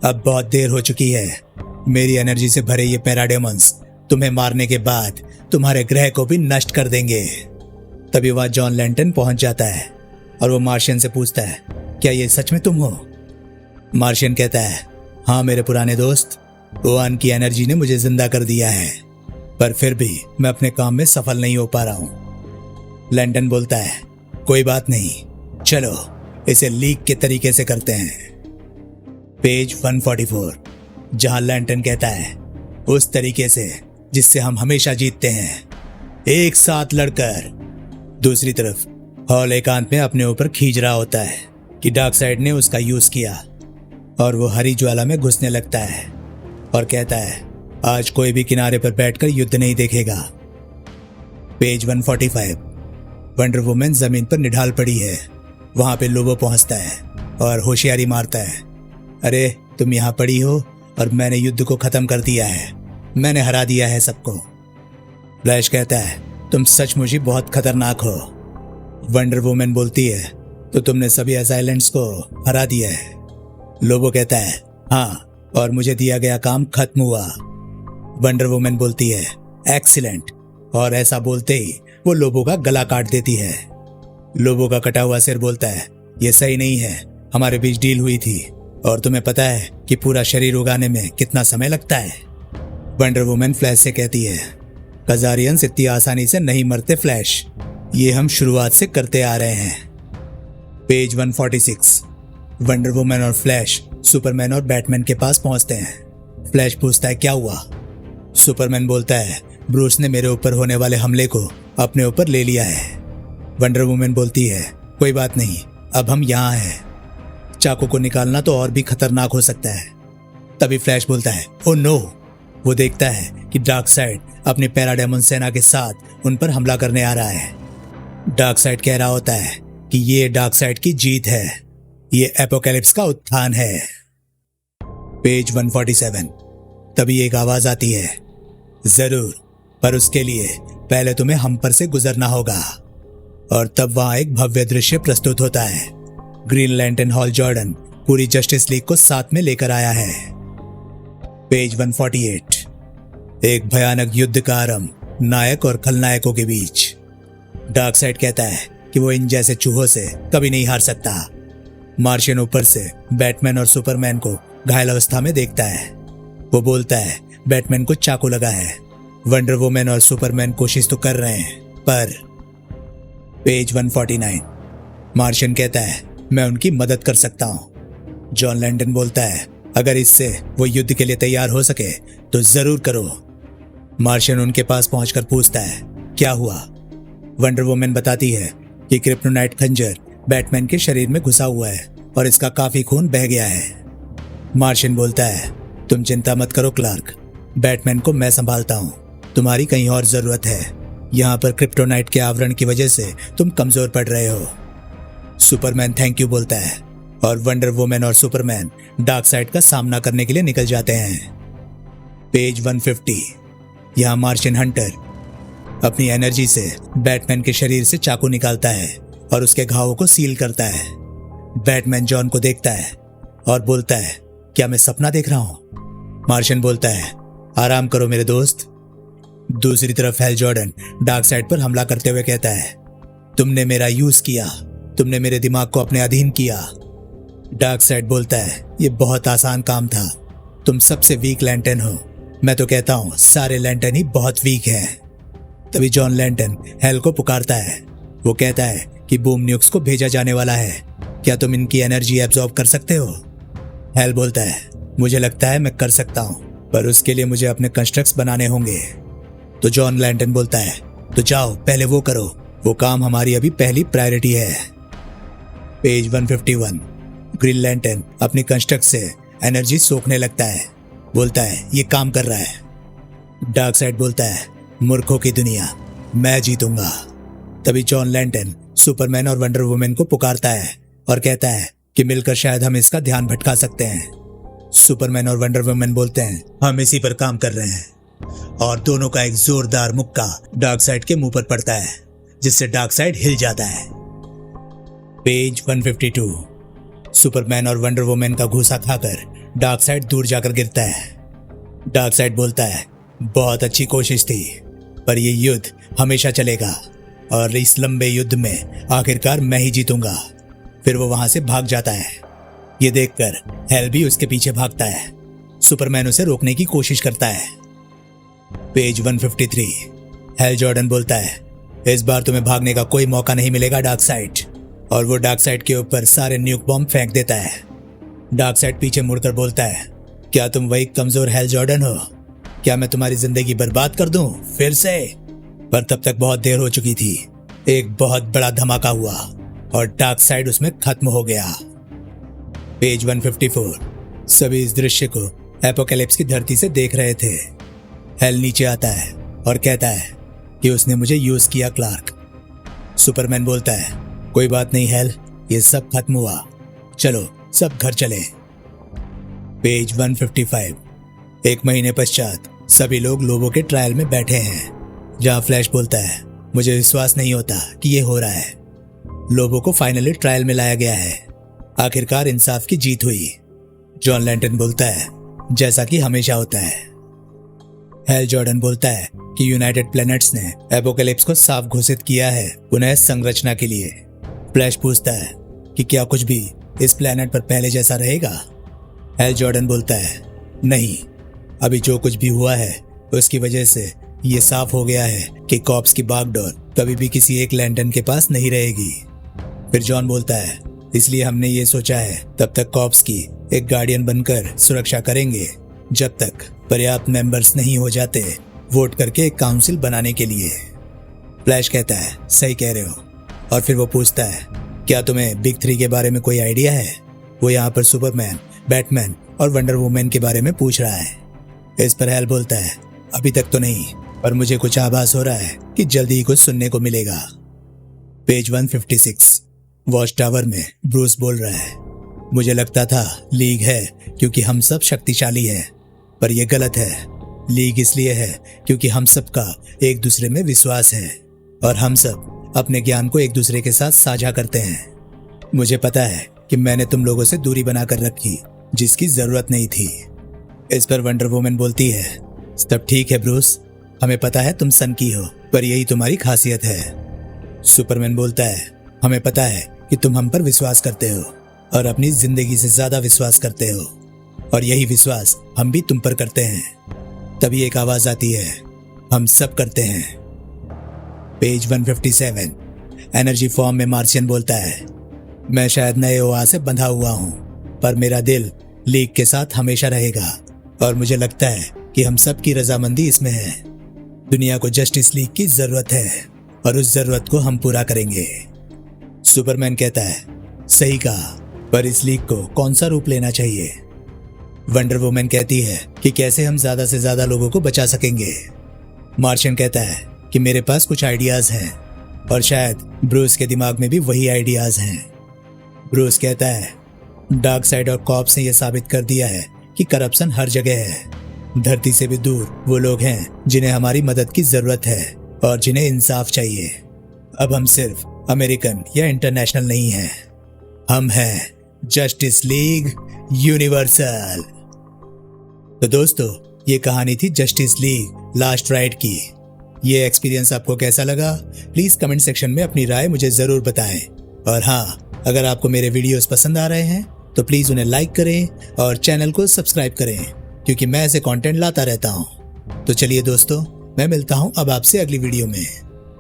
अब बहुत देर हो चुकी है। मेरी एनर्जी से भरे ये पैराडायमंड्स तुम्हें मारने के बाद तुम्हारे ग्रह को भी नष्ट कर देंगे। तभी वहां जॉन लैंटर्न पहुंच जाता है और वो मार्शियन से पूछता है, क्या ये सच में तुम हो? मार्शियन कहता है, हाँ मेरे पुराने दोस्त, ओवान की एनर्जी ने मुझे जिंदा कर दिया है, पर फिर भी मैं अपने काम में सफल नहीं हो पा रहा हूँ। लैंटन बोलता है, कोई बात नहीं, चलो इसे लीक के तरीके से करते हैं। पेज 144, जहां लैंटन कहता है, उस तरीके से जिससे हम हमेशा जीतते हैं, एक साथ लड़कर। दूसरी तरफ हॉल एकांत में अपने ऊपर खींच रहा होता है कि डार्कसाइड ने उसका यूज किया, और वो हरी ज्वाला में घुसने लगता है और कहता है, आज कोई भी किनारे पर बैठकर युद्ध नहीं देखेगा। पेज 145, वंडर वुमन जमीन पर निढाल पड़ी है। वहां पे लोबो पहुंचता है और होशियारी मारता है, अरे तुम यहां पड़ी हो और मैंने युद्ध को खत्म कर दिया है, मैंने हरा दिया है सबको। फ्लैश कहता है, तुम सचमुच ही बहुत खतरनाक हो। वंडर वुमन बोलती है, तो तुमने सभी असाइलेंट्स को हरा दिया है। लोबो कहता है, हाँ, और मुझे दिया गया काम खत्म हुआ। वंडर वुमन बोलती है, एक्सीलेंट, और ऐसा बोलते ही वो लोबो का गला काट देती है। लोबो का कटा हुआ सिर बोलता है, ये सही नहीं है, हमारे बीच डील हुई थी और तुम्हें पता है कि पूरा शरीर उगाने में कितना समय लगता है। वंडर वुमन फ्लैश से कहती है, कजारियंस इतनी आसानी से नहीं मरते फ्लैश, ये हम शुरुआत से करते आ रहे हैं। पेज 146, वंडर वुमन और फ्लैश सुपरमैन और बैटमैन के पास पहुंचते हैं। फ्लैश पूछता है, क्या हुआ? सुपरमैन बोलता है, ब्रूस ने मेरे ऊपर होने वाले हमले को अपने ऊपर ले लिया है। वंडर वुमन बोलती है, कोई बात नहीं, अब हम यहाँ हैं। चाकू को निकालना तो और भी खतरनाक हो सकता है। तभी फ्लैश बोलता है, ओ नो। वो देखता है कि डार्कसाइड अपनी पैराडेमन सेना के साथ उन पर हमला करने आ रहा है। डार्कसाइड कह रहा होता है कि ये डार्कसाइड की जीत है, ये एपोकैलिप्स का उत्थान है। पेज 147, तभी एक आवाज आती है, जरूर, पर उसके लिए पहले तुम्हें हम पर से गुजरना होगा। और तब वहां एक भव्य दृश्य प्रस्तुत होता है। ग्रीन लैंटर्न हॉल जॉर्डन पूरी जस्टिस लीग को साथ में लेकर आया है। पेज 148, एक भयानक युद्ध का आरंभ नायक और खलनायकों के बीच। डार्कसाइड कहता है कि वो इन जैसे चूहों से कभी नहीं हार सकता। मार्शियन ऊपर से बैटमैन और सुपरमैन को घायल अवस्था में देखता है। वो बोलता है, बैटमैन को चाकू लगा है। वंडर वुमन और सुपरमैन कोशिश तो कर रहे हैं, पर। पेज 149, मार्शियन कहता है, मैं उनकी मदद कर सकता हूं। जॉन लैंडन बोलता है, अगर इससे वो युद्ध के लिए तैयार हो सके तो जरूर करो। मार्शियन उनके पास पहुंचकर पूछता है, क्या हुआ? वंडर वुमन बताती है कि क्रिप्टोनाइट खंजर बैटमैन के शरीर में घुसा हुआ है और इसका काफी खून बह गया है। मार्शियन बोलता है, तुम चिंता मत करो क्लार्क, बैटमैन को मैं संभालता हूं, तुम्हारी कहीं और जरूरत है। यहां पर क्रिप्टोनाइट के आवरण की वजह से तुम कमजोर पड़ रहे हो। सुपरमैन थैंक यू बोलता है और वंडर वुमन और सुपरमैन डार्कसाइड का सामना करने के लिए निकल जाते हैं। पेज 150, यहां मार्शियन हंटर अपनी एनर्जी से बैटमैन के शरीर से चाकू निकालता है और उसके घावों को सील करता है। बैटमैन जॉन को देखता है और बोलता है, क्या मैं सपना देख रहा हूं? मार्शियन बोलता है, आराम करो मेरे दोस्त। दूसरी तरफ हैल जॉर्डन डार्कसाइड पर हमला करते हुए कहता है, तुमने मेरा यूज किया, तुमने मेरे दिमाग को अपने अधीन किया। डार्कसाइड बोलता है, यह बहुत आसान काम था, तुम सबसे वीक लैंटर्न हो। मैं तो कहता हूं सारे लैंटर्न ही बहुत वीक हैं। तभी जॉन लैंटर्न हैल को पुकारता है। वो कहता है कि बूम न्यूक्स को भेजा जाने वाला है, क्या तुम इनकी एनर्जी एब्जॉर्ब कर सकते हो? हैल बोलता है, मुझे लगता है मैं कर सकता हूं, पर उसके लिए मुझे अपने कंस्ट्रक्ट्स बनाने होंगे। तो जॉन लैंटर्न बोलता है, तो जाओ पहले वो करो, वो काम हमारी अभी पहली प्रायोरिटी है। पेज 151, ग्रीन लैंटर्न अपनी कंस्ट्रक्ट से एनर्जी सोखने लगता है। बोलता है, ये काम कर रहा है। डार्कसाइड बोलता है, मूर्खों की दुनिया, मैं जीतूंगा। तभी जॉन लैंटर्न सुपरमैन और वंडर वुमन को पुकारता है और कहता है कि मिलकर शायद हम इसका ध्यान भटका सकते हैं। सुपरमैन और वंडर वुमन बोलते हैं, हम इसी पर काम कर रहे हैं। और दोनों का एक जोरदार मुक्का डार्कसाइड के मुंह पर पड़ता है, जिससे डार्कसाइड हिल जाता है। पेज 152, सुपरमैन और वंडर वुमन का घूसा खाकर डार्कसाइड दूर जाकर गिरता है। डार्कसाइड बोलता है, बहुत अच्छी कोशिश थी, पर यह युद्ध हमेशा चलेगा और इस लंबे युद्ध में आखिरकार मैं ही जीतूंगा। फिर वो वहां से भाग जाता है। ये देखकर हेल भी उसके पीछे भागता है सुपरमैन उसे रोकने की कोशिश करता है। पेज 153। हैल जॉर्डन बोलता है, इस बार तुम्हें भागने का कोई मौका नहीं मिलेगा डार्कसाइड। और वो डार्कसाइड के ऊपर सारे न्यूक बॉम्ब फेंक देता है। डार्कसाइड पीछे मुड़कर बोलता है, क्या तुम वही कमजोर हैल जॉर्डन हो? क्या मैं तुम्हारी जिंदगी बर्बाद कर दूं फिर से? पर तब तक बहुत देर हो चुकी थी। एक बहुत बड़ा धमाका हुआ और डार्कसाइड उसमें खत्म हो गया। पेज 154। सभी इस दृश्य को एपोकैलिप्स की धरती से देख रहे थे। हैल नीचे आता है और कहता है कि उसने मुझे यूज किया क्लार्क। सुपरमैन बोलता है, कोई बात नहीं हैल, ये सब खत्म हुआ, चलो सब घर चले। पेज 155। एक महीने पश्चात सभी लोग लोबो के ट्रायल में बैठे हैं, जहां फ्लैश बोलता है, मुझे विश्वास नहीं होता कि ये हो रहा है। लोबो को फाइनली ट्रायल में लाया गया है। आखिरकार इंसाफ की जीत हुई। जॉन लैंटन बोलता है, जैसा कि हमेशा होता है। हैल जॉर्डन बोलता है कि यूनाइटेड प्लैनेट्स ने एपोकैलिप्स को साफ घोषित किया है पुनः संरचना के लिए। फ्लैश पूछता है कि क्या कुछ भी इस प्लैनेट पर पहले जैसा रहेगा? हैल जॉर्डन बोलता है, नहीं, अभी जो कुछ भी हुआ है उसकी वजह से ये साफ हो गया है कि कॉप्स की बागडोर कभी भी किसी एक लैंटन के पास नहीं रहेगी। फिर जॉन बोलता है, इसलिए हमने ये सोचा है तब तक कॉप्स की एक गार्डियन बनकर सुरक्षा करेंगे जब तक पर्याप्त मेंबर्स नहीं हो जाते वोट करके एक काउंसिल बनाने के लिए। फ्लैश कहता है, सही कह रहे हो। और फिर वो पूछता है, क्या तुम्हें बिग 3 के बारे में कोई आइडिया है? वो यहाँ पर सुपरमैन, बैटमैन और वंडर वुमन के बारे में पूछ रहा है। इस पर हैल बोलता है, अभी तक तो नहीं, पर मुझे कुछ आभास हो रहा है कि जल्दी ही कुछ सुनने को मिलेगा। पेज 156। वॉच टावर में ब्रूस बोल रहा है, मुझे लगता था लीग है क्योंकि हम सब शक्तिशाली हैं, पर यह गलत है। लीग इसलिए है क्योंकि हम सबका एक दूसरे में विश्वास है और हम सब अपने ज्ञान को एक दूसरे के साथ साझा करते हैं। मुझे पता है कि मैंने तुम लोगों से दूरी बनाकर रखी जिसकी जरूरत नहीं थी। इस पर वंडर वुमन बोलती है, सब ठीक है ब्रूस, हमें पता है तुम सन की हो, पर यही तुम्हारी खासियत है। सुपरमैन बोलता है, हमें पता है कि तुम हम पर विश्वास करते हो और अपनी जिंदगी से ज्यादा विश्वास करते हो, और यही विश्वास हम भी तुम पर करते हैं। तभी एक आवाज आती है, हम सब करते हैं। पेज 157। एनर्जी फॉर्म में मार्शियन बोलता है, मैं शायद नए ओआ से बंधा हुआ हूं, पर मेरा दिल लीग के साथ हमेशा रहेगा और मुझे लगता है कि हम सब की रजामंदी इसमें है। दुनिया को जस्टिस लीग की जरूरत है और उस जरूरत को हम पूरा करेंगे। सुपरमैन कहता है, सही कहा, पर इस लीग को कौन सा रूप लेना चाहिए? वंडर वुमन कहती है कि कैसे हम ज्यादा से ज्यादा लोगों को बचा सकेंगे। मार्शियन कहता है कि मेरे पास कुछ आइडियाज हैं और शायद ब्रूस के दिमाग में भी वही आइडियाज हैं। ब्रूस कहता है, डार्कसाइड और कॉप्स ने यह साबित कर दिया है कि करप्शन हर जगह है। धरती से भी दूर वो लोग हैं जिन्हें हमारी मदद की जरूरत है और जिन्हें इंसाफ चाहिए। अब हम सिर्फ अमेरिकन या इंटरनेशनल नहीं हैं, हम हैं जस्टिस लीग यूनिवर्सल। तो दोस्तों, ये कहानी थी जस्टिस लीग लास्ट राइड की। ये एक्सपीरियंस आपको कैसा लगा? प्लीज कमेंट सेक्शन में अपनी राय मुझे जरूर बताएं। और हाँ, अगर आपको मेरे वीडियोस पसंद आ रहे हैं तो प्लीज उन्हें लाइक करें और चैनल को सब्सक्राइब करें, क्योंकि मैं ऐसे कंटेंट लाता रहता हूं। तो चलिए दोस्तों, मैं मिलता हूं अब आपसे अगली वीडियो में।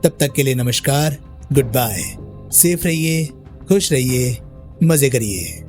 तब तक के लिए नमस्कार, गुड बाय, सेफ रहिए, खुश रहिए, मजे करिए।